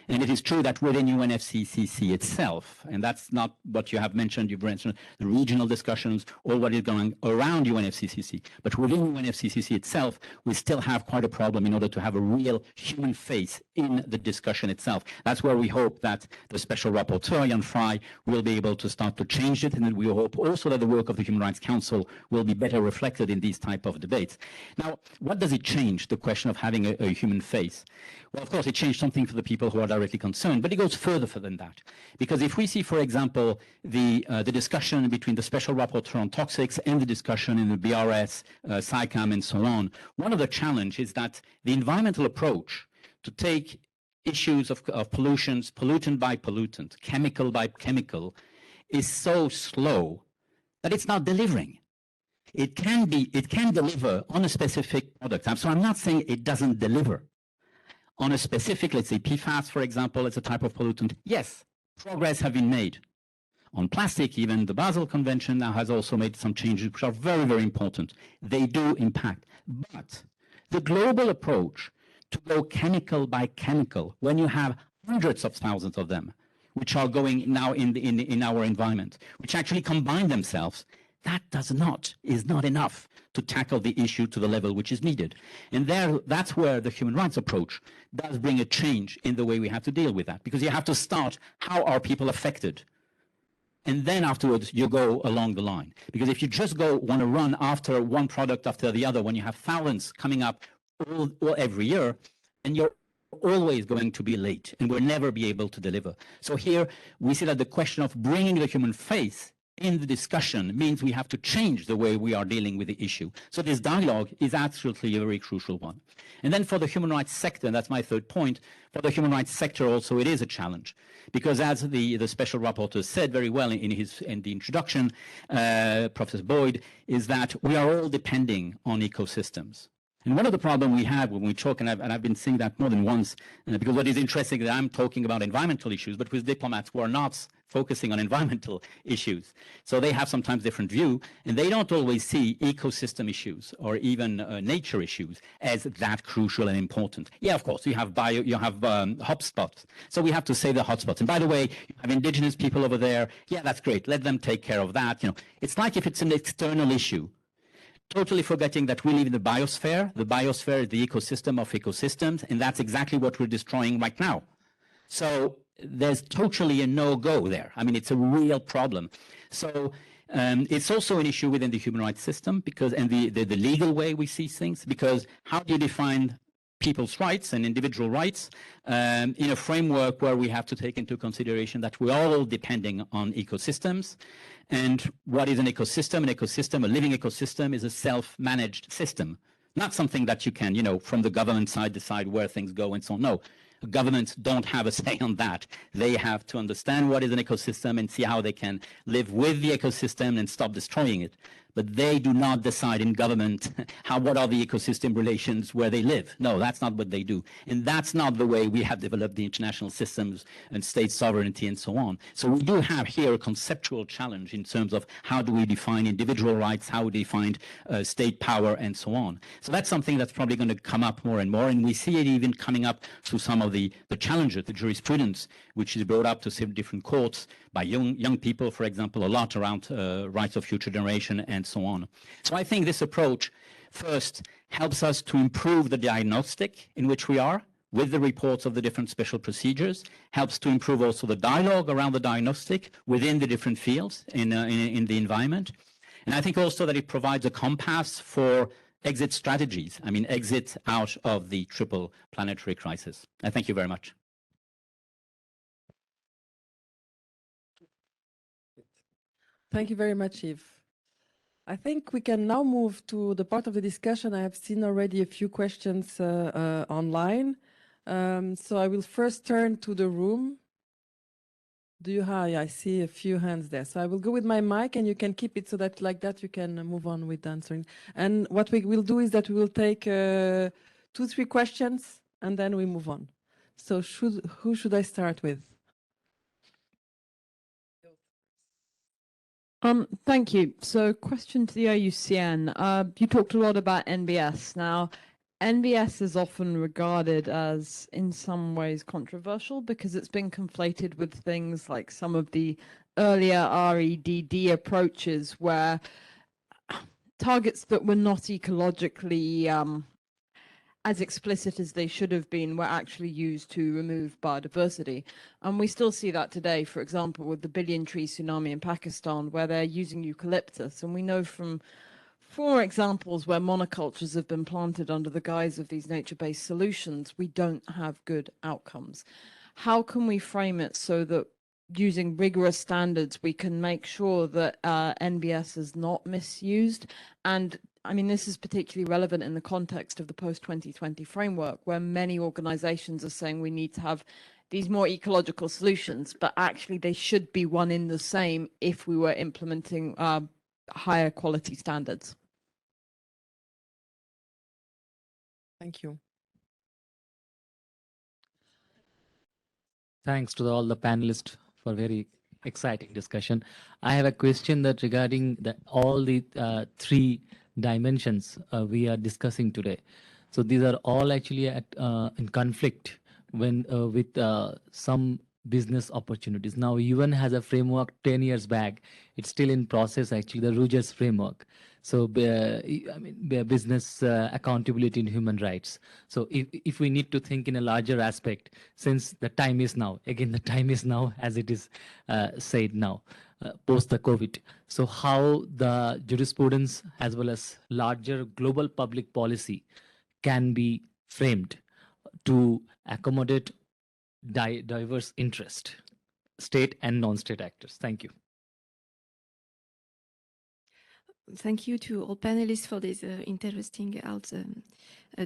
And it is true that within UNFCCC itself, and that's not what you have mentioned, you've mentioned the regional discussions, all what is going around UNFCCC, but within UNFCCC itself, we still have quite a problem in order to have a real human face in the discussion itself. That's where we hope that the Special Rapporteur, Jan Frey, will be able to start to change it, and then we hope also that the work of the Human Rights Council will be better reflected in these type of debates. Now, what does it change, the question of having a human face? Well, of course, it changed something for the people who are directly concerned, but it goes further than that. Because if we see, for example, the discussion between the special rapporteur on toxics and the discussion in the BRS, SciCam, and so on, one of the challenges is that the environmental approach to take issues of pollutions, pollutant by pollutant, chemical by chemical, is so slow that it's not delivering. It can deliver on a specific product. So I'm not saying it doesn't deliver. On a specific, let's say PFAS, for example, it's a type of pollutant. Yes, progress have been made. On plastic, even the Basel Convention now has also made some changes which are very, very important. They do impact. But the global approach to go chemical by chemical, when you have hundreds of thousands of them, which are going now in our environment, which actually combine themselves, that is not enough to tackle the issue to the level which is needed. And that's where the human rights approach does bring a change in the way we have to deal with that, because you have to start, how are people affected? And then afterwards, you go along the line. Because if you just want to run after one product after the other, when you have thousands coming up every year, and you're always going to be late and will never be able to deliver. So here we see that the question of bringing the human face in the discussion means we have to change the way we are dealing with the issue. So this dialogue is absolutely a very crucial one. And then for the human rights sector, and that's my third point, for the human rights sector also it is a challenge. Because as the special rapporteur said very well in the introduction, Professor Boyd, is that we are all depending on ecosystems. And one of the problems we have when we talk, and I've been saying that more than once, because what is interesting is that I'm talking about environmental issues, but with diplomats who are not focusing on environmental issues. So they have sometimes different view, and they don't always see ecosystem issues or even nature issues as that crucial and important. Yeah, of course, you have hotspots. So we have to say the hotspots. And by the way, you have indigenous people over there. Yeah, that's great. Let them take care of that. It's like if it's an external issue, totally forgetting that we live in the biosphere. The biosphere is the ecosystem of ecosystems, and that's exactly what we're destroying right now. So there's totally a no-go there. I mean, it's a real problem. So it's also an issue within the human rights system, because, and the legal way we see things, because how do you define people's rights and individual rights in a framework where we have to take into consideration that we're all depending on ecosystems? And what is an ecosystem? An ecosystem, a living ecosystem, is a self-managed system, not something that you can, from the government side, decide where things go and so on. No, governments don't have a say on that. They have to understand what is an ecosystem and see how they can live with the ecosystem and stop destroying it. But they do not decide in government what are the ecosystem relations where they live. No, that's not what they do. And that's not the way we have developed the international systems and state sovereignty and so on. So we do have here a conceptual challenge in terms of how do we define individual rights, how we define state power and so on. So that's something that's probably going to come up more and more. And we see it even coming up through some of the challenges, the jurisprudence, which is brought up to several different courts by young people, for example, a lot around rights of future generation and so on. So I think this approach first helps us to improve the diagnostic in which we are with the reports of the different special procedures, helps to improve also the dialogue around the diagnostic within the different fields in the environment. And I think also that it provides a compass for exit strategies. I mean, exit out of the triple planetary crisis. I thank you very much. Thank you very much, Yves. I think we can now move to the part of the discussion. I have seen already a few questions online. So I will first turn to the room. I see a few hands there. So I will go with my mic and you can keep it so that like that you can move on with answering. And what we will do is that we will take 2-3 questions and then we move on. So who should I start with? Thank you. So question to the IUCN. You talked a lot about NBS. Now, NBS is often regarded as, in some ways, controversial because it's been conflated with things like some of the earlier REDD approaches where targets that were not ecologically as explicit as they should have been were actually used to remove biodiversity. And we still see that today, for example, with the billion tree tsunami in Pakistan, where they're using eucalyptus. And we know from 4 examples where monocultures have been planted under the guise of these nature-based solutions, we don't have good outcomes. how can we frame it so that using rigorous standards, we can make sure that NBS is not misused? And I mean, this is particularly relevant in the context of the post-2020 framework, where many organizations are saying we need to have these more ecological solutions, but actually they should be one in the same if we were implementing higher quality standards. Thank you. Thanks to all the panelists for very exciting discussion. I have a question that regarding all the three dimensions we are discussing today. So these are all actually in conflict when with some business opportunities. Now, UN has a framework 10 years back. It's still in process, actually, the Rogers framework. So, I mean, business accountability in human rights. So if we need to think in a larger aspect, since the time is now, again, the time is now, as it is said now, post the COVID. So how the jurisprudence as well as larger global public policy can be framed to accommodate diverse interest, state and non-state actors. Thank you. Thank you to all panelists for this interesting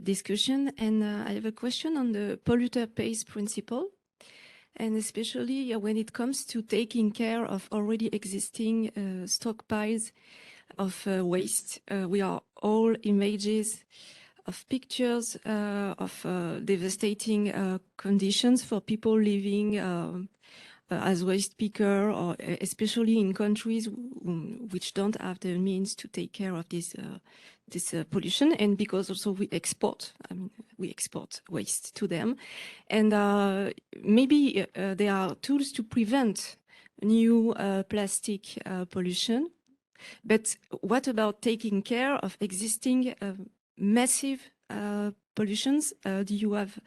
discussion. And I have a question on the polluter pays principle, and especially when it comes to taking care of already existing stockpiles of waste. We are all images of pictures of devastating conditions for people living as waste picker, or especially in countries which don't have the means to take care of this pollution, and because also we export waste to them, and maybe there are tools to prevent new plastic pollution. But what about taking care of existing massive pollutions? Do you have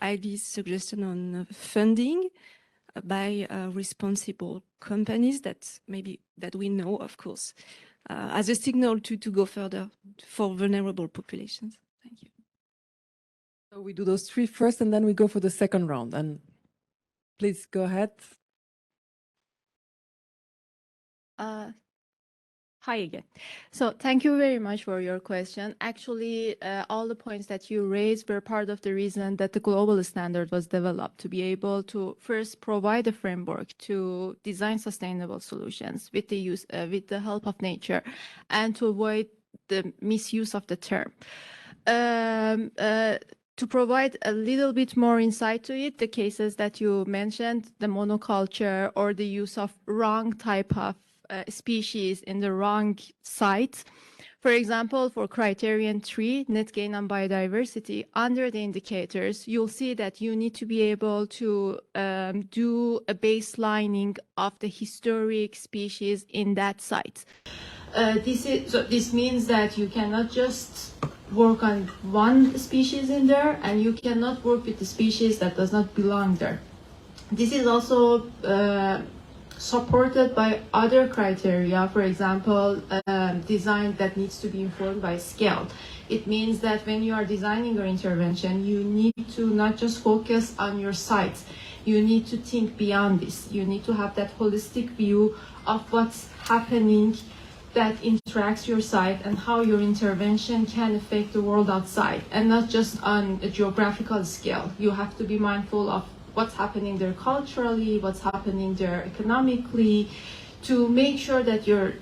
ideas, suggestion on funding by responsible companies that we know, of course, as a signal to go further for vulnerable populations? Thank you. So we do those three first, and then we go for the second round. And please go ahead. Hi again. So thank you very much for your question. Actually, all the points that you raised were part of the reason that the global standard was developed, to be able to first provide a framework to design sustainable solutions with the help of nature, and to avoid the misuse of the term. To provide a little bit more insight to it, the cases that you mentioned, the monoculture or the use of wrong type of species in the wrong sites. For example, for criterion 3, net gain on biodiversity, under the indicators, you'll see that you need to be able to do a baselining of the historic species in that site. This means that you cannot just work on one species in there, and you cannot work with the species that does not belong there. This is also supported by other criteria, for example, design that needs to be informed by scale. It means that when you are designing your intervention, you need to not just focus on your sites. You need to think beyond this. You need to have that holistic view of what's happening that interacts your site and how your intervention can affect the world outside, and not just on a geographical scale. You have to be mindful of what's happening there culturally, what's happening there economically, to make sure that your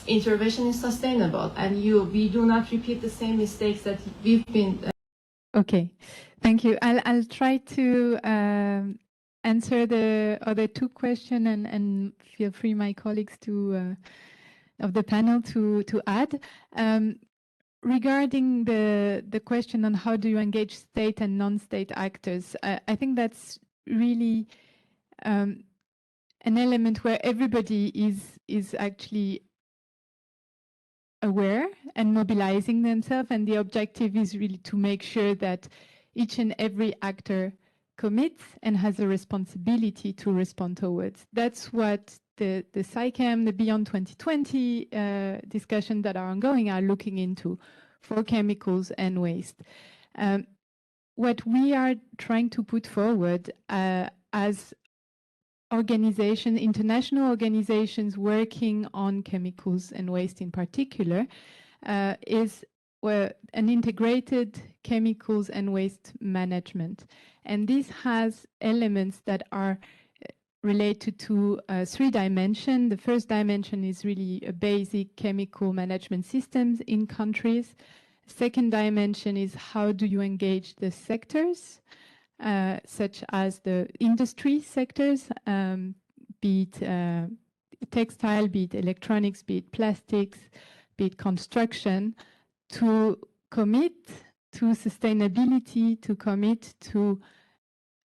intervention is sustainable, and we do not repeat the same mistakes that we've been. Okay, thank you. I'll try to answer the other two questions, and feel free, my colleagues, of the panel to add. Regarding the question on how do you engage state and non-state actors, I think that's really an element where everybody is actually aware and mobilizing themselves, and the objective is really to make sure that each and every actor commits and has a responsibility to respond towards. That's what the SciChem, the Beyond 2020 discussion that are ongoing are looking into for chemicals and waste. what we are trying to put forward as organizations, international organizations working on chemicals and waste in particular, is an integrated chemicals and waste management. And this has elements that are related to 3 dimensions. The first dimension is really a basic chemical management systems in countries. Second dimension is how do you engage the sectors, such as the industry sectors, be it textile, be it electronics, be it plastics, be it construction, to commit to sustainability, to commit to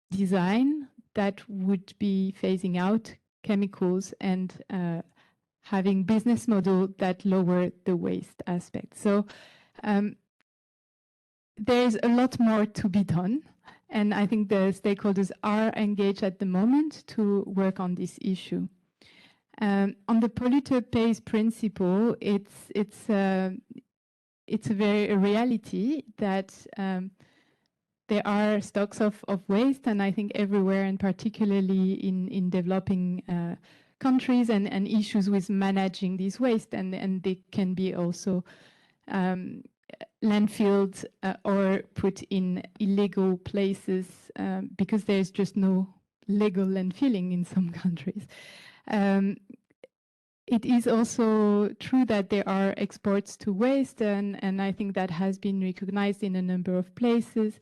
design that would be phasing out chemicals and having business model that lower the waste aspect. So there's a lot more to be done. And I think the stakeholders are engaged at the moment to work on this issue. On the polluter pays principle, it's a reality that there are stocks of waste, and I think everywhere, and particularly in developing countries, and issues with managing this waste, and they can be also landfilled or put in illegal places because there's just no legal landfilling in some countries. It is also true that there are exports to waste, and I think that has been recognized in a number of places.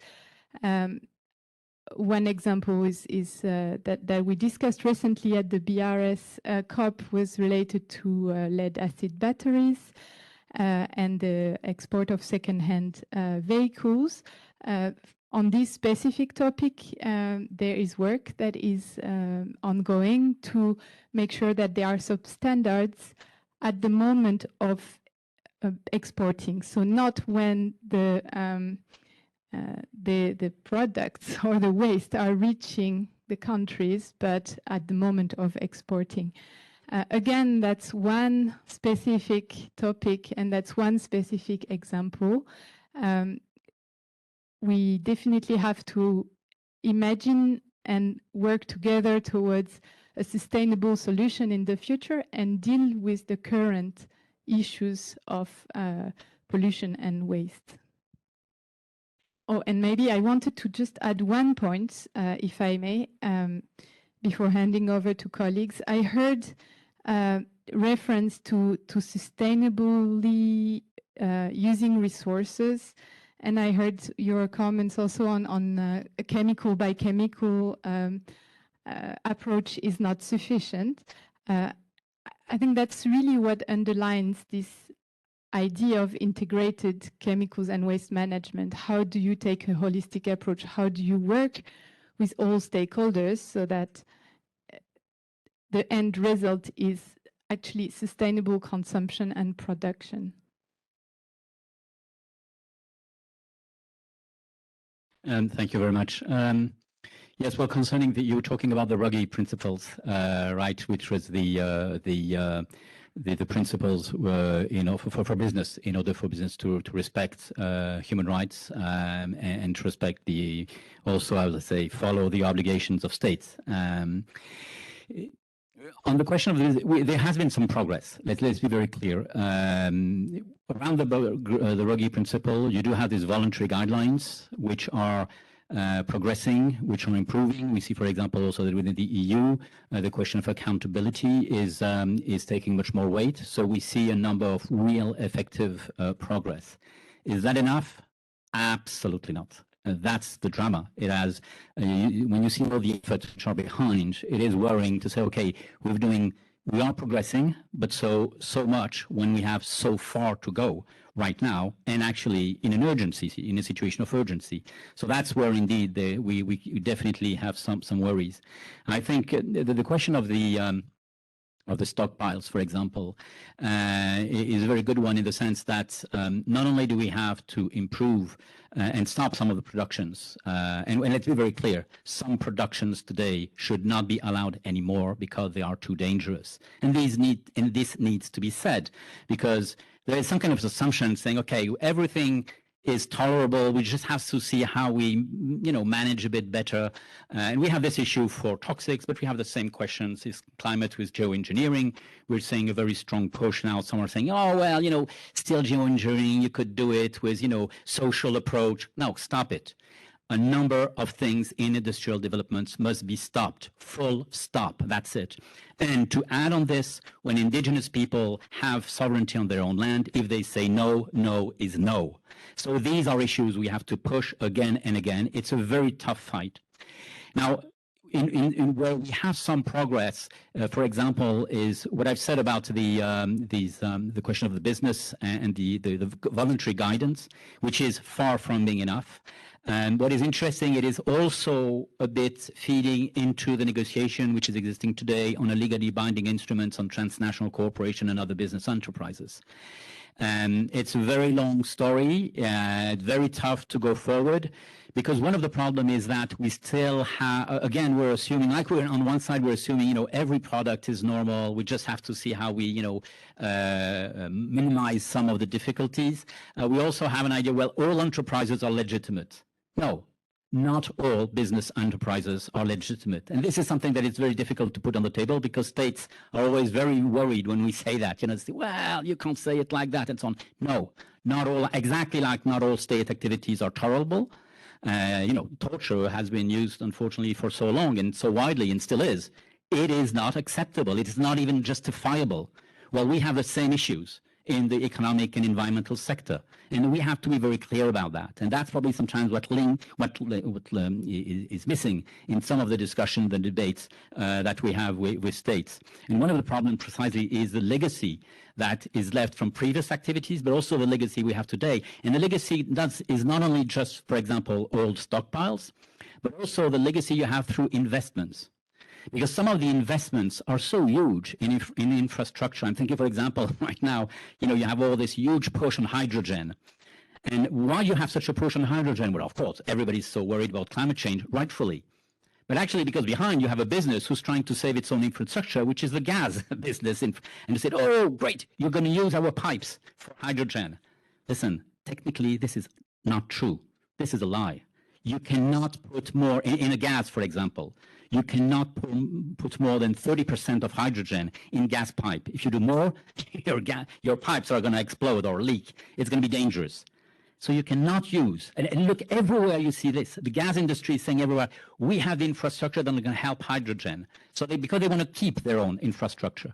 One example is that we discussed recently at the BRS COP was related to lead acid batteries and the export of second-hand vehicles. On this specific topic, there is work that is ongoing to make sure that there are substandards at the moment of exporting. So not when the products or the waste are reaching the countries, but at the moment of exporting. Again, that's one specific topic, and that's one specific example. We definitely have to imagine and work together towards a sustainable solution in the future and deal with the current issues of pollution and waste. Oh, and maybe I wanted to just add one point, if I may, before handing over to colleagues. I heard reference to sustainably using resources, and I heard your comments also on a chemical by chemical approach is not sufficient. I think that's really what underlines this idea of integrated chemicals and waste management. How do you take a holistic approach? How do you work with all stakeholders so that the end result is actually sustainable consumption and production? Thank you very much. Yes, well, concerning you were talking about the Ruggie principles, right, which was the principles for business, in order for business to respect human rights and to respect also, I would say, follow the obligations of states. On the question of there has been some progress. Let's be very clear. Around the Ruggie principle, you do have these voluntary guidelines, which are progressing, which are improving. We see, for example, also that within the EU, the question of accountability is taking much more weight. So we see a number of real effective progress. Is that enough? Absolutely not. That's the drama. It has, when you see all the efforts which are behind, it is worrying to say, okay, we are progressing, but so much when we have so far to go right now, and actually in an urgency, in a situation of urgency. So that's where indeed we definitely have some worries. I think the question of the stockpiles, for example, is a very good one in the sense that not only do we have to improve and stop some of the productions, and let's be very clear, some productions today should not be allowed anymore because they are too dangerous. And this needs to be said, because there is some kind of assumption saying, okay, everything is tolerable. We just have to see how we, manage a bit better. And we have this issue for toxics, but we have the same questions. Is climate with geoengineering? We're seeing a very strong push now. Some are saying, oh, well, still geoengineering, you could do it with, social approach. No, stop it. A number of things in industrial developments must be stopped. Full stop. That's it. And to add on this, when indigenous people have sovereignty on their own land, if they say no, no is no. So these are issues we have to push again and again. It's a very tough fight. Now, in where we have some progress, for example, is what I've said about the question of the business and the voluntary guidance, which is far from being enough. And what is interesting, it is also a bit feeding into the negotiation which is existing today on a legally binding instruments on transnational cooperation and other business enterprises. And it's a very long story, very tough to go forward, because one of the problems is that we still have, again, we're assuming, like we're on one side, we're assuming, every product is normal. We just have to see how we, minimize some of the difficulties. We also have an idea, well, all enterprises are legitimate. No, not all business enterprises are legitimate. And this is something that is very difficult to put on the table because states are always very worried when we say that, say, well, you can't say it like that and so on. No, not all, exactly like not all state activities are tolerable. Torture has been used, unfortunately, for so long and so widely and still is. It is not acceptable. It is not even justifiable. Well, we have the same issues in the economic and environmental sector. And we have to be very clear about that. And that's probably sometimes what is missing in some of the discussions and debates that we have with states. And one of the problems precisely is the legacy that is left from previous activities, but also the legacy we have today. And the legacy is not only just, for example, old stockpiles, but also the legacy you have through investments. Because some of the investments are so huge in infrastructure. I'm thinking, for example, right now, you have all this huge push on hydrogen. And why you have such a push on hydrogen? Well, of course, everybody's so worried about climate change, rightfully. But actually, because behind you have a business who's trying to save its own infrastructure, which is the gas business. And they said, oh, great, you're going to use our pipes for hydrogen. Listen, technically, this is not true. This is a lie. You cannot put more in a gas, for example. You cannot put more than 30% of hydrogen in gas pipe. If you do more, your pipes are going to explode or leak. It's going to be dangerous. So you cannot use, and look, everywhere you see this, the gas industry is saying everywhere, we have the infrastructure that are going to help hydrogen. So because they want to keep their own infrastructure.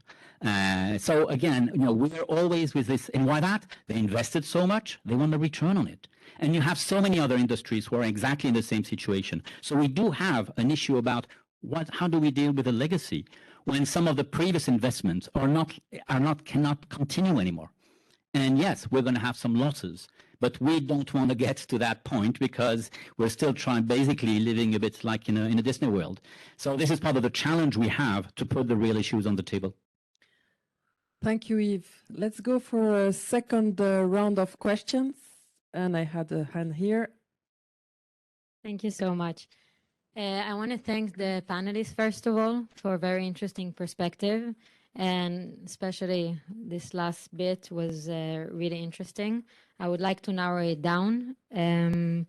So again, we're always with this, and why that? They invested so much, they want a return on it. And you have so many other industries who are exactly in the same situation. So we do have an issue about how do we deal with the legacy when some of the previous investments cannot continue anymore. And yes, we're going to have some losses, but we don't want to get to that point because we're still basically living a bit like in a Disney world. So this is part of the challenge we have to put the real issues on the table. Thank you, Yves. Let's go for a second round of questions. And I had a hand here. Thank you so much. I want to thank the panelists, first of all, for a very interesting perspective. And especially this last bit was really interesting. I would like to narrow it down in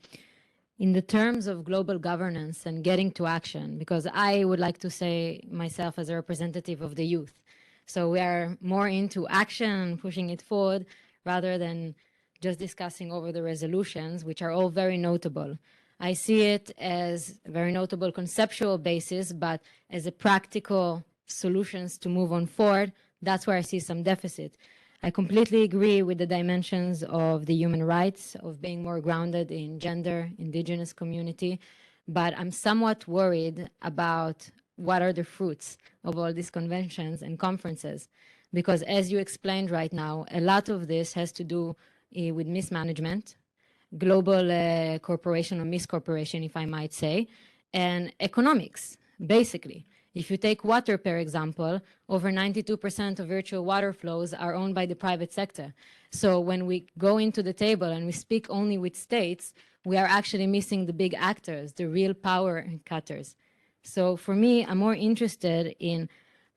the terms of global governance and getting to action, because I would like to say myself as a representative of the youth. So we are more into action, pushing it forward, rather than just discussing over the resolutions, which are all very notable. I see it as a very notable conceptual basis, but as a practical solutions to move on forward, that's where I see some deficit. I completely agree with the dimensions of the human rights, of being more grounded in gender, indigenous community, but I'm somewhat worried about what are the fruits of all these conventions and conferences, because as you explained right now, a lot of this has to do with mismanagement, global corporation or miscorporation, if I might say, and economics, basically. If you take water, per example, over 92% of virtual water flows are owned by the private sector. So when we go into the table and we speak only with states, we are actually missing the big actors, the real power cutters. So for me, I'm more interested in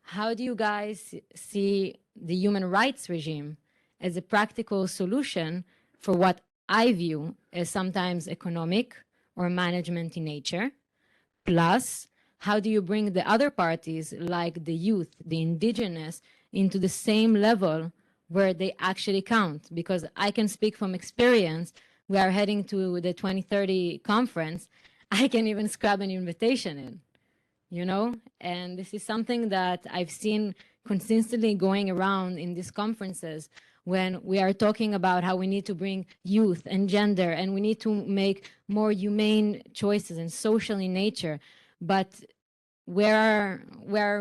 how do you guys see the human rights regime as a practical solution for what I view as sometimes economic or management in nature. Plus, how do you bring the other parties, like the youth, the indigenous, into the same level where they actually count? Because I can speak from experience. We are heading to the 2030 conference. I can even scrub an invitation in, you know? And this is something that I've seen consistently going around in these conferences when we are talking about how we need to bring youth and gender, and we need to make more humane choices and social in nature. But where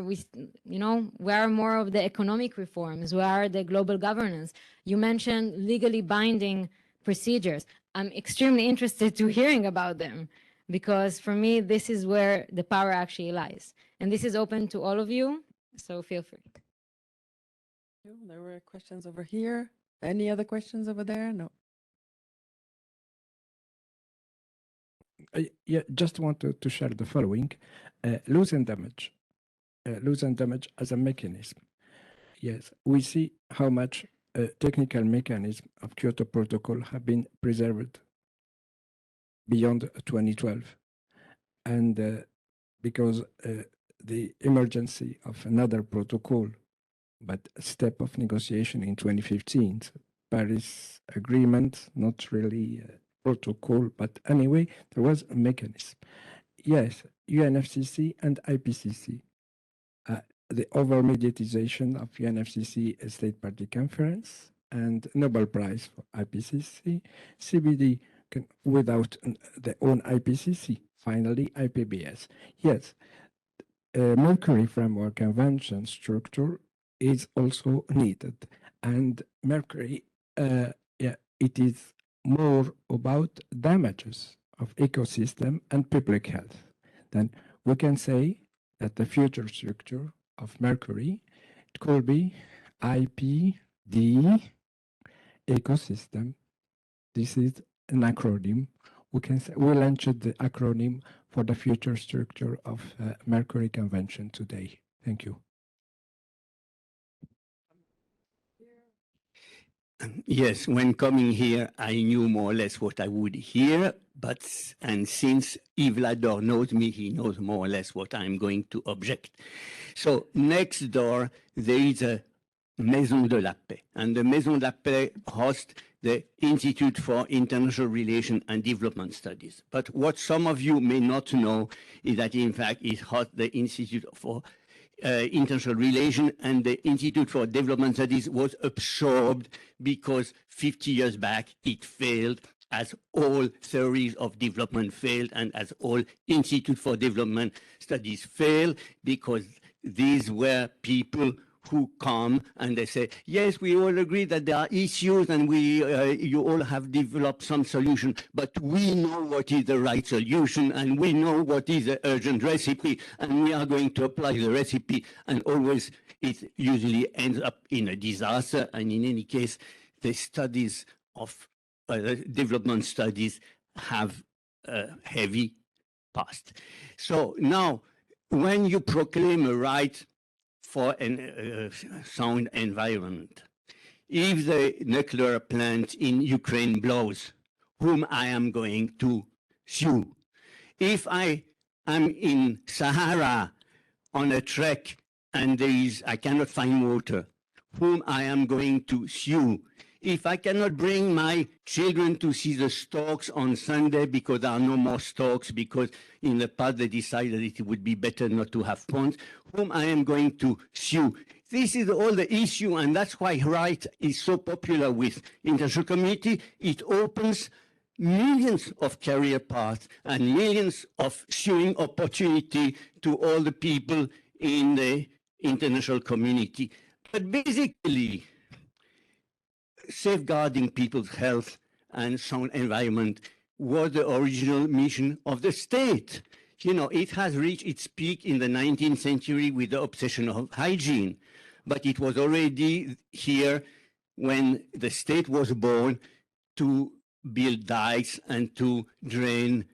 we, you know, where are more of the economic reforms? Where are the global governance? You mentioned legally binding procedures. I'm extremely interested to hearing about them, because for me, this is where the power actually lies. And this is open to all of you, so feel free. There were questions over here. Any other questions over there? No. Yeah, just wanted to share the following. Loss and damage. Loss and damage as a mechanism. Yes, we see how much technical mechanism of Kyoto Protocol have been preserved beyond 2012. And because the emergency of another protocol, but a step of negotiation in 2015, Paris Agreement, not really a protocol, but anyway, there was a mechanism. Yes, UNFCCC and IPCC. The over-mediatization of UNFCCC State Party Conference and Nobel Prize for IPCC, CBD without their own IPCC, finally IPBS. Yes, Mercury Framework Convention structure is also needed. And Mercury, yeah, it is more about damages of ecosystem and public health. Then we can say that the future structure of Mercury, it could be IPD ecosystem. This is an acronym. We can say we launched the acronym for the future structure of Mercury Convention today. Thank you. Yes, when coming here, I knew more or less what I would hear, and since Yves Lador knows me, he knows more or less what I'm going to object. So next door, there is a Maison de la Paix, and the Maison de la Paix hosts the Institute for International Relations and Development Studies. But what some of you may not know is that, in fact, it hosts the Institute for International Relations, and the Institute for Development Studies was absorbed because 50 years back it failed, as all theories of development failed, and as all Institute for Development Studies failed, because these were people who come and they say, yes, we all agree that there are issues and you all have developed some solution, but we know what is the right solution and we know what is the urgent recipe and we are going to apply the recipe, and always it usually ends up in a disaster. And in any case, the studies of development studies have a heavy past. So now, when you proclaim a right for a sound environment, if the nuclear plant in Ukraine blows, whom I am going to sue? If I am in Sahara on a trek and I cannot find water, whom I am going to sue? If I cannot bring my children to see the storks on Sunday because there are no more storks, because in the past they decided it would be better not to have ponds, whom I am going to sue? This is all the issue, and that's why RIGHT is so popular with international community. It opens millions of career paths and millions of suing opportunity to all the people in the international community. But basically, safeguarding people's health and sound environment was the original mission of the state. You know, it has reached its peak in the 19th century with the obsession of hygiene, but it was already here when the state was born to build dikes and to drain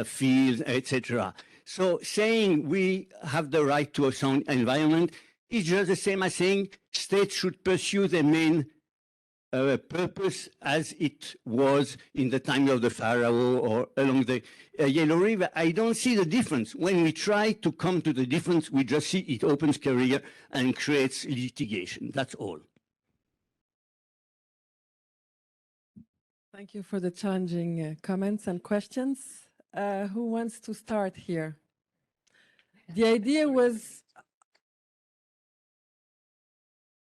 fields, etc. So saying we have the right to a sound environment is just the same as saying states should pursue their main purpose as it was in the time of the Pharaoh or along the Yellow River. I don't see the difference. When we try to come to the difference, we just see it opens career and creates litigation. That's all. Thank you for the challenging comments and questions. Who wants to start here? The idea was,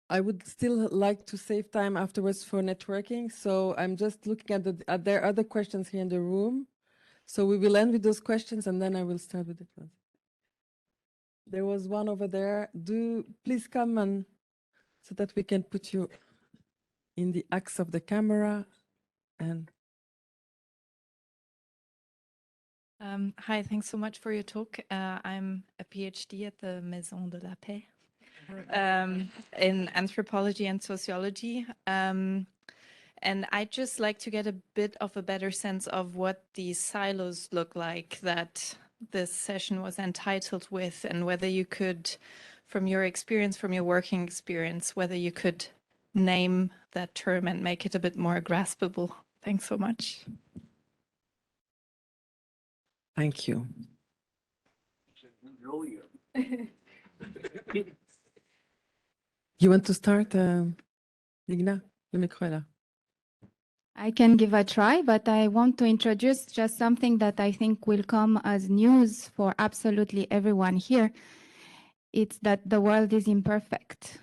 I would still like to save time afterwards for networking. So I'm just looking at are there other questions here in the room? So we will end with those questions and then I will start with the ones. There was one over there. Please come and so that we can put you in the axe of the camera. And hi, thanks so much for your talk. I'm a PhD at the Maison de la Paix in anthropology and sociology. And I'd just like to get a bit of a better sense of what these silos look like that this session was entitled with, and whether you could, from your experience, from your working experience, whether you could name that term and make it a bit more graspable. Thanks so much. thank you. You want to start, Ligna? Le micro est là. I can give a try, but I want to introduce just something that I think will come as news for absolutely everyone here. It's that the world is imperfect.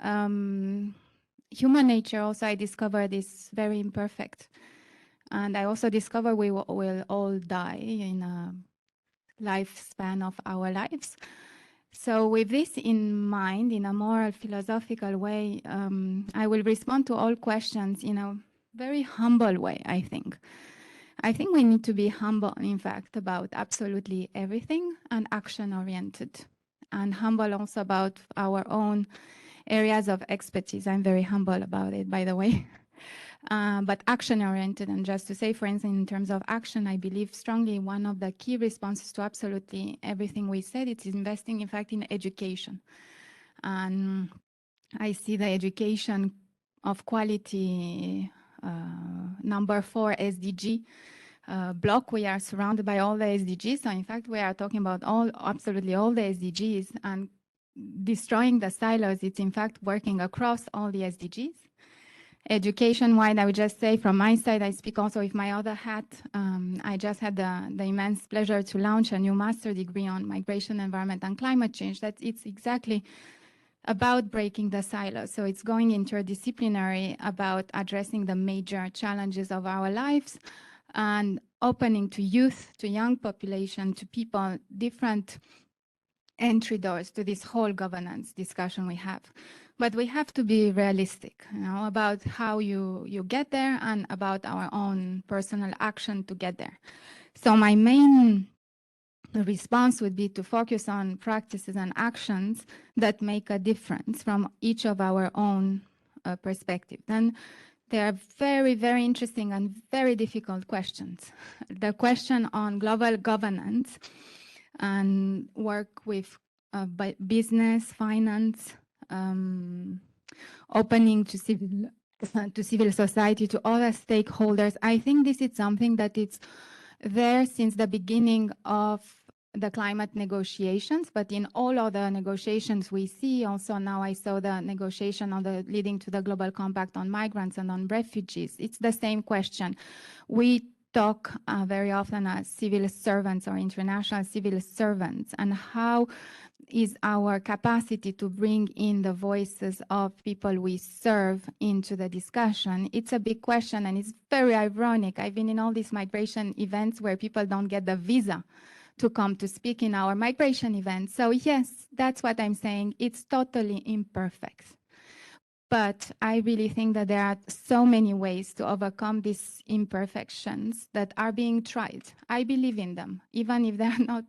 Human nature also, I discovered, is very imperfect. And I also discovered we will all die in a lifespan of our lives. So with this in mind, in a more philosophical way, I will respond to all questions in a very humble way, I think. I think we need to be humble, in fact, about absolutely everything and action-oriented, and humble also about our own areas of expertise. I'm very humble about it, by the way. But action-oriented, and just to say, for instance, in terms of action, I believe strongly one of the key responses to absolutely everything we said, it's investing, in fact, in education. And I see the education of quality number 4 SDG block. We are surrounded by all the SDGs. So in fact, we are talking about absolutely all the SDGs, and destroying the silos. It's in fact working across all the SDGs. Education-wide, I would just say from my side, I speak also with my other hat. I just had the immense pleasure to launch a new master degree on migration, environment, and climate change. That it's exactly about breaking the silos. So it's going interdisciplinary about addressing the major challenges of our lives and opening to youth, to young population, to people, different entry doors to this whole governance discussion we have. But we have to be realistic, about how you get there and about our own personal action to get there. So my main response would be to focus on practices and actions that make a difference from each of our own perspective. Then there are very, very interesting and very difficult questions. The question on global governance and work with business, finance, opening to civil society, to other stakeholders. I think this is something that it's there since the beginning of the climate negotiations, but in all other negotiations we see also now, I saw the negotiation on the leading to the Global Compact on migrants and on refugees. It's the same question. We talk very often as civil servants or international civil servants, and how is our capacity to bring in the voices of people we serve into the discussion. It's a big question, and it's very ironic. I've been in all these migration events where people don't get the visa to come to speak in our migration events. So yes, that's what I'm saying. It's totally imperfect. But I really think that there are so many ways to overcome these imperfections that are being tried. I believe in them, even if they're not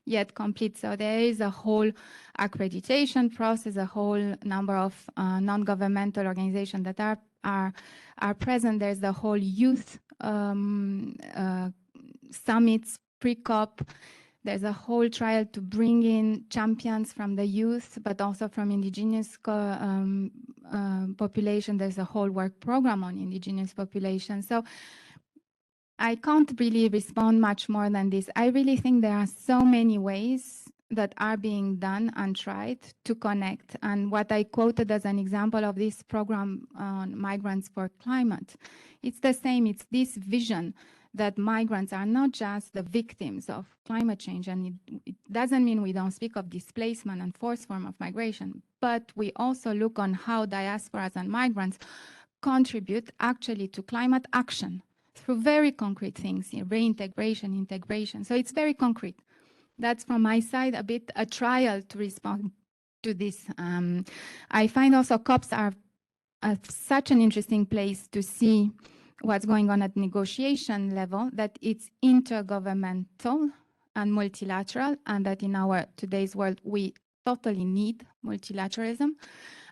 yet complete. So there is a whole accreditation process, a whole number of non-governmental organizations that are present. There's the whole youth summits, pre-COP. There's a whole trial to bring in champions from the youth, but also from indigenous population. There's a whole work program on indigenous population. So I can't really respond much more than this. I really think there are so many ways that are being done and tried to connect. And what I quoted as an example of this program on migrants for climate, it's the same. It's this vision that migrants are not just the victims of climate change. And it doesn't mean we don't speak of displacement and forced form of migration, but we also look on how diasporas and migrants contribute actually to climate action through very concrete things, reintegration, integration. So it's very concrete. That's from my side a bit a trial to respond to this. I find also COPs are such an interesting place to see what's going on at negotiation level, that it's intergovernmental and multilateral, and that in our today's world, we totally need multilateralism.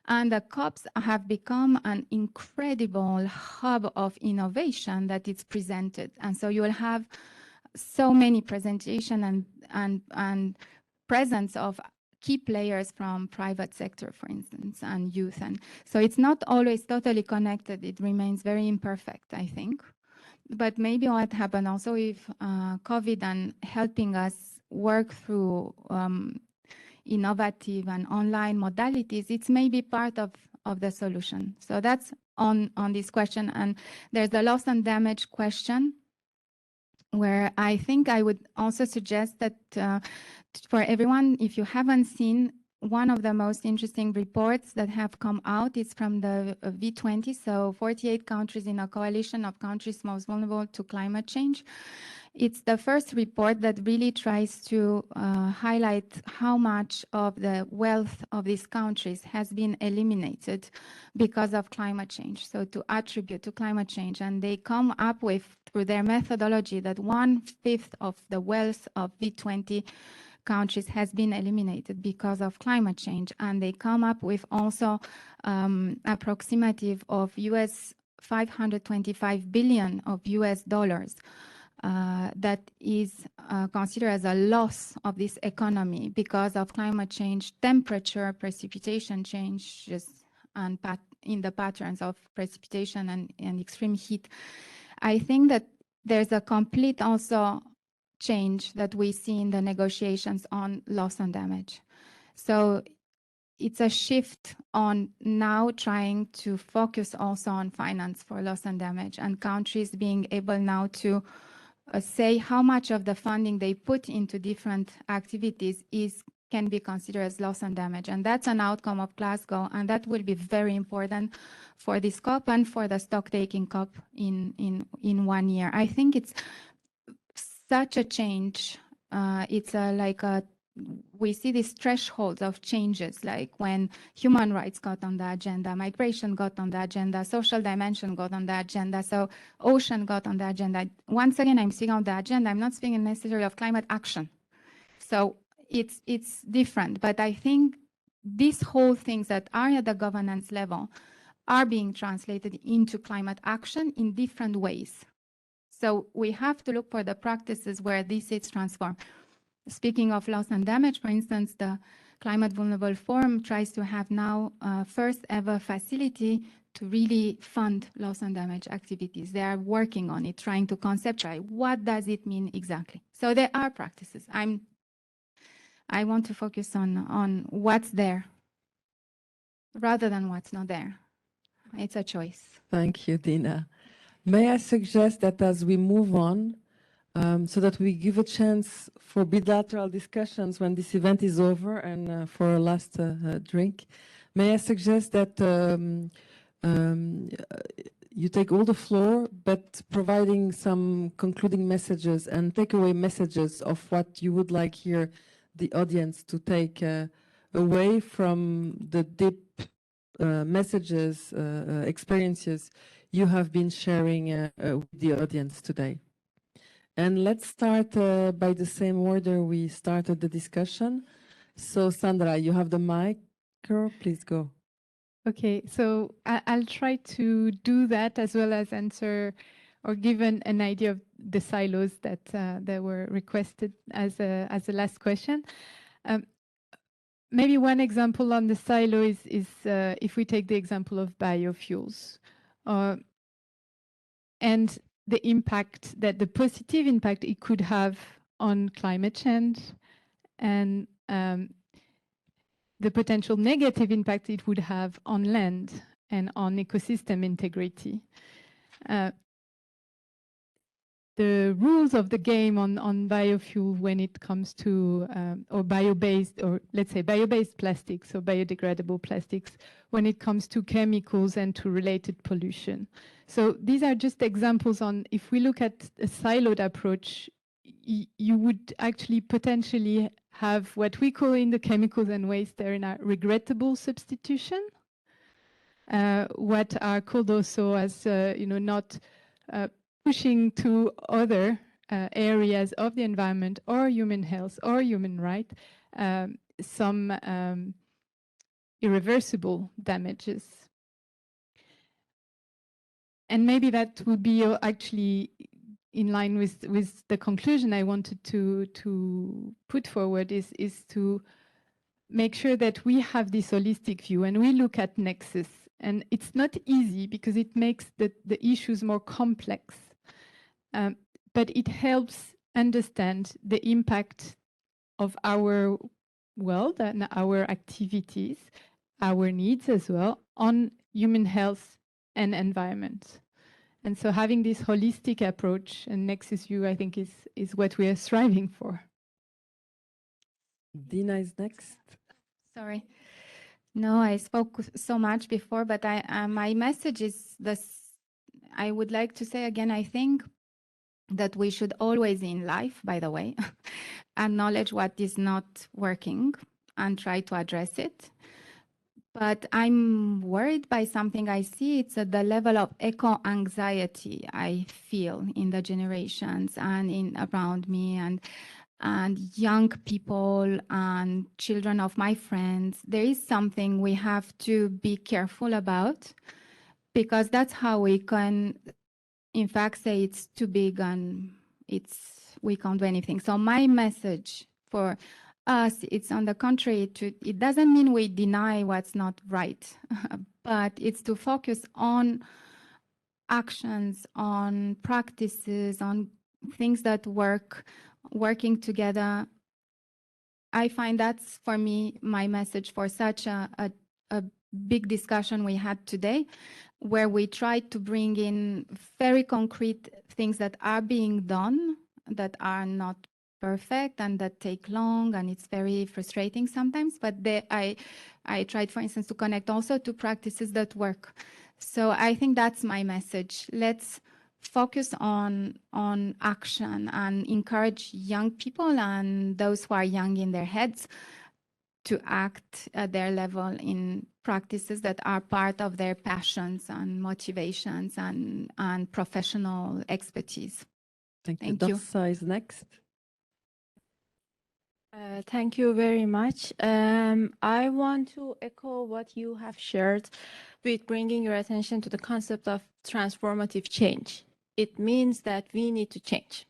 And the COPs have become an incredible hub of innovation that it's presented. And so you will have so many presentation and presence of key players from private sector, for instance, and youth. And so it's not always totally connected. It remains very imperfect, I think. But maybe what happened also with COVID and helping us work through innovative and online modalities, it's maybe part of the solution. So that's on this question. And there's the loss and damage question, where I think I would also suggest that for everyone, if you haven't seen, one of the most interesting reports that have come out is from the V20, so 48 countries in a coalition of countries most vulnerable to climate change. It's the first report that really tries to highlight how much of the wealth of these countries has been eliminated because of climate change, so to attribute to climate change. And they come up with, through their methodology, that 1/5 of the wealth of V20 countries has been eliminated because of climate change. And they come up with also approximative of US 525 billion of US dollars that is considered as a loss of this economy because of climate change, temperature, precipitation changes, and in the patterns of precipitation and extreme heat. I think that there's a complete also change that we see in the negotiations on loss and damage. So it's a shift on now trying to focus also on finance for loss and damage, and countries being able now to say how much of the funding they put into different activities can be considered as loss and damage. And that's an outcome of Glasgow, and that will be very important for this COP and for the stock-taking COP in 1 year. I think it's such a change. It's we see these thresholds of changes, like when human rights got on the agenda, migration got on the agenda, social dimension got on the agenda, so ocean got on the agenda. Once again, I'm speaking on the agenda. I'm not speaking necessarily of climate action. So it's different. But I think these whole things that are at the governance level are being translated into climate action in different ways. So we have to look for the practices where this is transformed. Speaking of loss and damage, for instance, the Climate Vulnerable Forum tries to have now first ever facility to really fund loss and damage activities. They are working on it, trying to conceptualize what does it mean exactly. So there are practices. I want to focus on what's there rather than what's not there. It's a choice. Thank you, Dina. May I suggest that as we move on, so that we give a chance for bilateral discussions when this event is over and for a last drink, may I suggest that you take all the floor, but providing some concluding messages and takeaway messages of what you would like here the audience to take away from the deep messages, experiences you have been sharing with the audience today. And let's start by the same order we started the discussion. So Sandra, you have the mic. Girl, please go. Okay, so I'll try to do that as well as answer or give an idea of the silos that were requested as a last question. maybe one example on the silo is if we take the example of biofuels, and the impact that the positive impact it could have on climate change, and the potential negative impact it would have on land and on ecosystem integrity. The rules of the game on biofuel when it comes to, or bio-based, or let's say bio-based plastics or biodegradable plastics, when it comes to chemicals and to related pollution. So these are just examples on, if we look at a siloed approach, you would actually potentially have what we call in the chemicals and waste area regrettable substitution, what are called also as, not pushing to other areas of the environment or human health or human right, some irreversible damages. And maybe that would be actually in line with the conclusion I wanted to put forward is to make sure that we have this holistic view and we look at nexus. And it's not easy because it makes the issues more complex. But it helps understand the impact of our world and our activities, our needs as well, on human health and environment. And so having this holistic approach and nexus view, I think, is what we are striving for. Dina is next. Sorry. No, I spoke so much before, but my message is this. I would like to say again, I think that we should always in life, by the way, acknowledge what is not working and try to address it. But I'm worried by something I see. It's at the level of eco-anxiety I feel in the generations and around me and young people and children of my friends. There is something we have to be careful about, because that's how we can, in fact, say it's too big and we can't do anything. So my message for us, it's on the contrary, it doesn't mean we deny what's not right, but it's to focus on actions, on practices, on things that working together. I find that's, for me, my message for such a big discussion we had today, where we tried to bring in very concrete things that are being done, that are not perfect and that take long, and it's very frustrating sometimes, but I tried, for instance, to connect also to practices that work. So I think that's my message. Let's focus on action and encourage young people and those who are young in their heads to act at their level in practices that are part of their passions and motivations and professional expertise. Thank you. Thank you. Dorsa is next. Thank you very much. I want to echo what you have shared with bringing your attention to the concept of transformative change. It means that we need to change.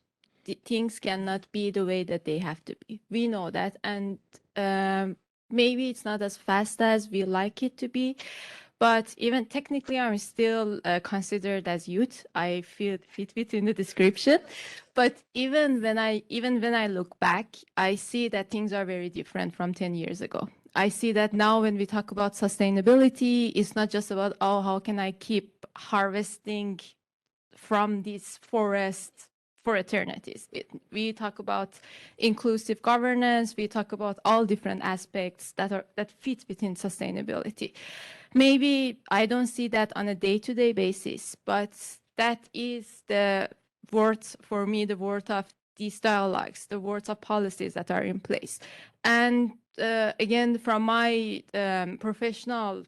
Things cannot be the way that they have to be. We know that, and maybe it's not as fast as we like it to be, but even technically, I'm still considered as youth. I feel fit within the description. But even when I look back, I see that things are very different from 10 years ago. I see that now when we talk about sustainability, it's not just about, oh, how can I keep harvesting from these forests for eternities. We talk about inclusive governance. We talk about all different aspects that fit within sustainability. Maybe I don't see that on a day-to-day basis, but that is the worth for me, the worth of these dialogues, the worth of policies that are in place. And again, from my professional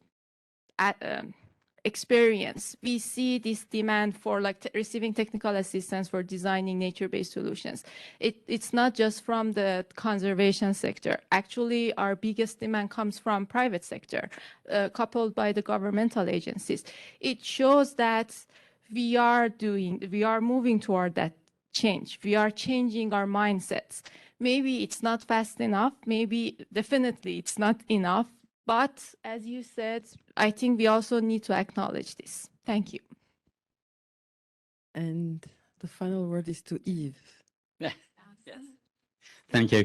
experience, we see this demand for receiving technical assistance for designing nature-based solutions. It's not just from the conservation sector. Actually, our biggest demand comes from private sector, coupled by the governmental agencies. It shows that we are moving toward that change. We are changing our mindsets. Maybe it's not fast enough. Maybe definitely it's not enough. But as you said, I think we also need to acknowledge this. Thank you. And the final word is to Yves. Yes. Thank you.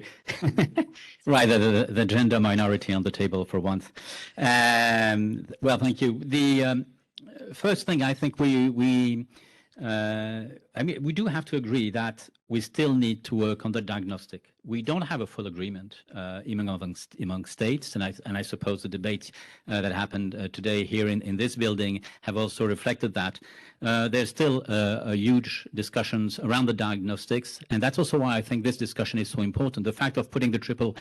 Right, the gender minority on the table for once. Well, thank you. The first thing I think we do have to agree that we still need to work on the diagnostic. We don't have a full agreement among states, and I suppose the debates that happened today here in this building have also reflected that. There's still a huge discussions around the diagnostics, and that's also why I think this discussion is so important. The fact of putting the triple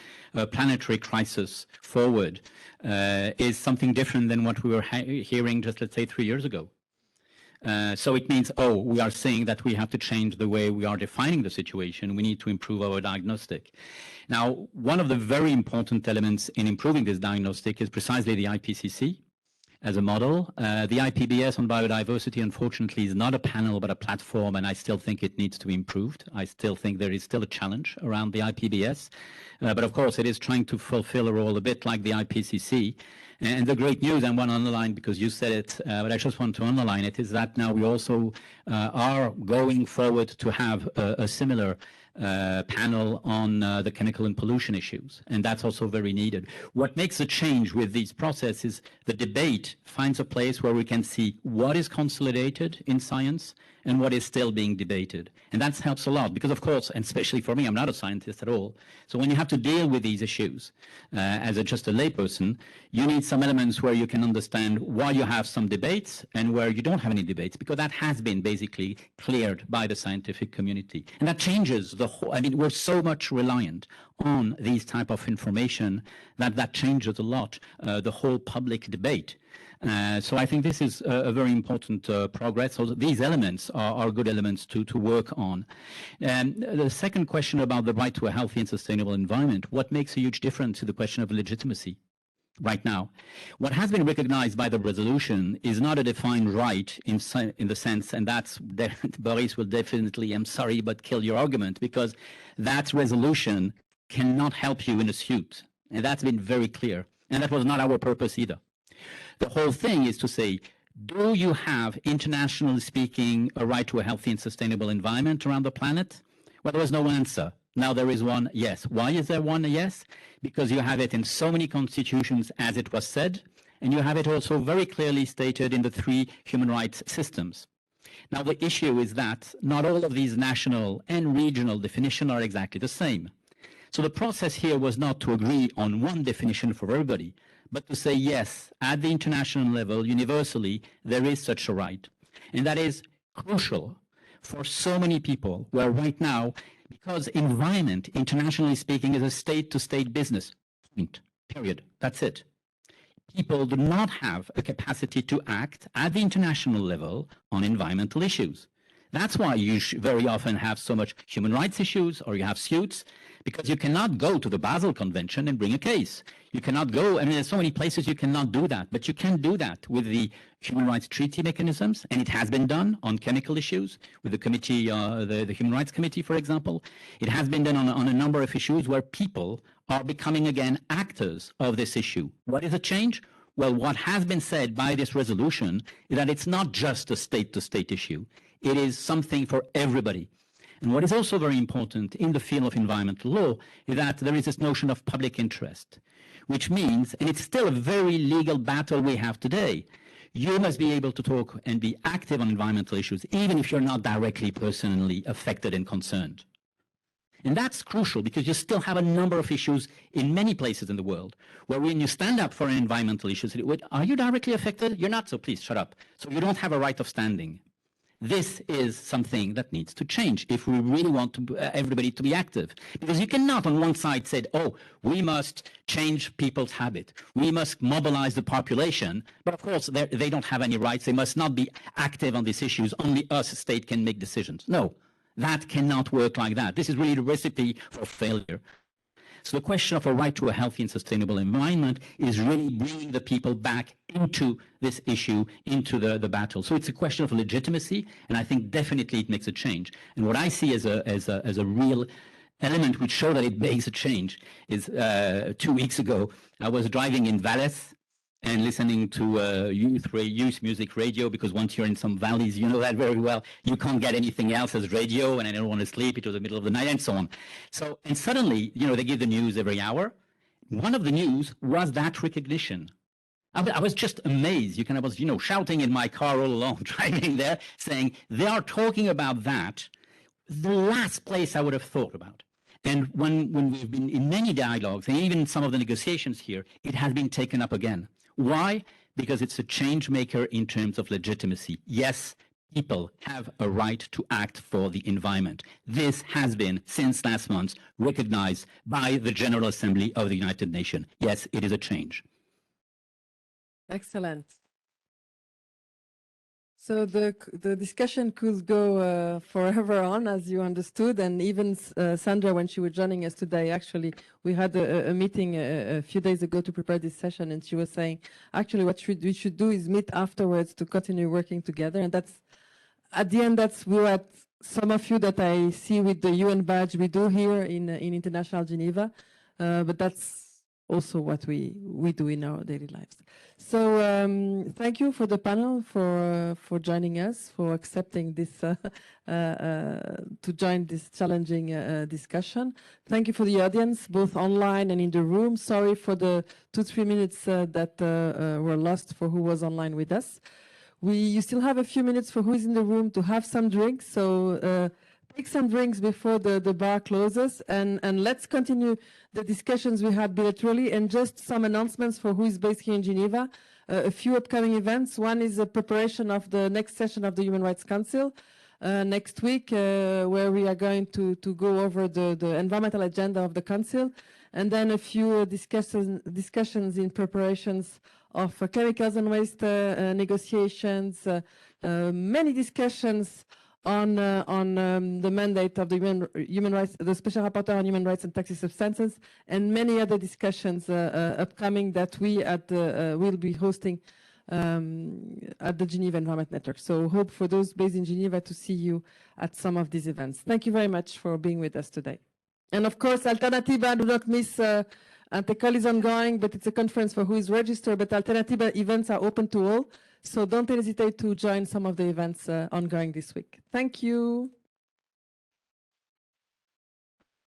planetary crisis forward is something different than what we were hearing just, let's say, 3 years ago. So it means, we are saying that we have to change the way we are defining the situation. We need to improve our diagnostic. Now, one of the very important elements in improving this diagnostic is precisely the IPCC as a model. The IPBS on biodiversity, unfortunately, is not a panel, but a platform, and I still think it needs to be improved. I still think there is still a challenge around the IPBS. But of course, it is trying to fulfill a role a bit like the IPCC. And the great news, I want to underline, because you said it, but I just want to underline it, is that now we also are going forward to have a similar panel on the chemical and pollution issues, and that's also very needed. What makes a change with these processes, the debate finds a place where we can see what is consolidated in science and what is still being debated. And that helps a lot because, of course, and especially for me, I'm not a scientist at all. So when you have to deal with these issues as just a layperson, you need some elements where you can understand why you have some debates and where you don't have any debates, because that has been basically cleared by the scientific community. And that changes the whole, we're so much reliant on these type of information that changes a lot the whole public debate. So I think this is a very important progress. So these elements are good elements to work on. And the second question about the right to a healthy and sustainable environment, what makes a huge difference to the question of legitimacy right now? What has been recognized by the resolution is not a defined right in the sense, and that's, Boris will definitely, I'm sorry, but kill your argument, because that resolution cannot help you in a suit. And that's been very clear. And that was not our purpose either. The whole thing is to say, do you have, internationally speaking, a right to a healthy and sustainable environment around the planet? Well, there was no answer. Now there is one yes. Why is there one yes? Because you have it in so many constitutions, as it was said, and you have it also very clearly stated in the 3 human rights systems. Now the issue is that not all of these national and regional definitions are exactly the same. So the process here was not to agree on one definition for everybody, but to say, yes, at the international level, universally, there is such a right. And that is crucial for so many people where right now, because environment, internationally speaking, is a state-to-state business, point, period, that's it. People do not have a capacity to act at the international level on environmental issues. That's why you very often have so much human rights issues, or you have suits, because you cannot go to the Basel Convention and bring a case. You cannot go, there's so many places you cannot do that, but you can do that with the human rights treaty mechanisms, and it has been done on chemical issues with the committee, the Human Rights Committee, for example. It has been done on a number of issues where people are becoming, again, actors of this issue. What is the change? Well, what has been said by this resolution is that it's not just a state-to-state issue. It is something for everybody. And what is also very important in the field of environmental law is that there is this notion of public interest, which means, and it's still a very legal battle we have today, you must be able to talk and be active on environmental issues, even if you're not directly personally affected and concerned. And that's crucial because you still have a number of issues in many places in the world where when you stand up for environmental issues, are you directly affected? You're not, so please shut up. So you don't have a right of standing. This is something that needs to change if we really want everybody to be active. Because you cannot on one side say, we must change people's habit. We must mobilize the population. But of course, they don't have any rights. They must not be active on these issues. Only us, state, can make decisions. No, that cannot work like that. This is really the recipe for failure. So the question of a right to a healthy and sustainable environment is really bringing the people back into this issue, into the battle. So it's a question of legitimacy, and I think definitely it makes a change. And what I see as a real element which show that it makes a change is 2 weeks ago, I was driving in Valais and listening to youth music radio, because once you're in some valleys, you know that very well, you can't get anything else as radio, and I don't want to sleep, it was the middle of the night, and so on. So, and suddenly, you know, they give the news every hour. One of the news was that recognition. I was just amazed. I was, you know, shouting in my car all along, driving there, saying, they are talking about that, the last place I would have thought about. And when we've been in many dialogues, and even some of the negotiations here, it has been taken up again. Why? Because it's a change maker in terms of legitimacy. Yes, people have a right to act for the environment. This has been, since last month, recognized by the General Assembly of the United Nations. Yes, it is a change. Excellent. So the discussion could go forever on, as you understood, and even Sandra, when she was joining us today, actually, we had a meeting a few days ago to prepare this session, and she was saying, actually, what we should do is meet afterwards to continue working together, and that's, at the end, that's what some of you that I see with the UN badge we do here in International Geneva, but that's also what we do in our daily lives. So thank you for the panel, for joining us, for accepting this, to join this challenging discussion. Thank you for the audience, both online and in the room. Sorry for the 2-3 minutes that were lost for who was online with us. You still have a few minutes for who is in the room to have some drinks. So take some drinks before the bar closes, and let's continue the discussions we had bilaterally, and just some announcements for who is based here in Geneva. A few upcoming events. One is a preparation of the next session of the Human Rights Council next week, where we are going to go over the environmental agenda of the Council, and then a few discussions in preparations of chemicals and waste negotiations, many discussions on the mandate of the human rights, the Special Rapporteur on Human Rights and Toxic Substances, and many other discussions upcoming that we will be hosting at the Geneva Environment Network. So hope for those based in Geneva to see you at some of these events. Thank you very much for being with us today. And of course, Alternatiba, do not miss, INTECOL is ongoing, but it's a conference for who is registered, but Alternatiba events are open to all. So don't hesitate to join some of the events ongoing this week. Thank you.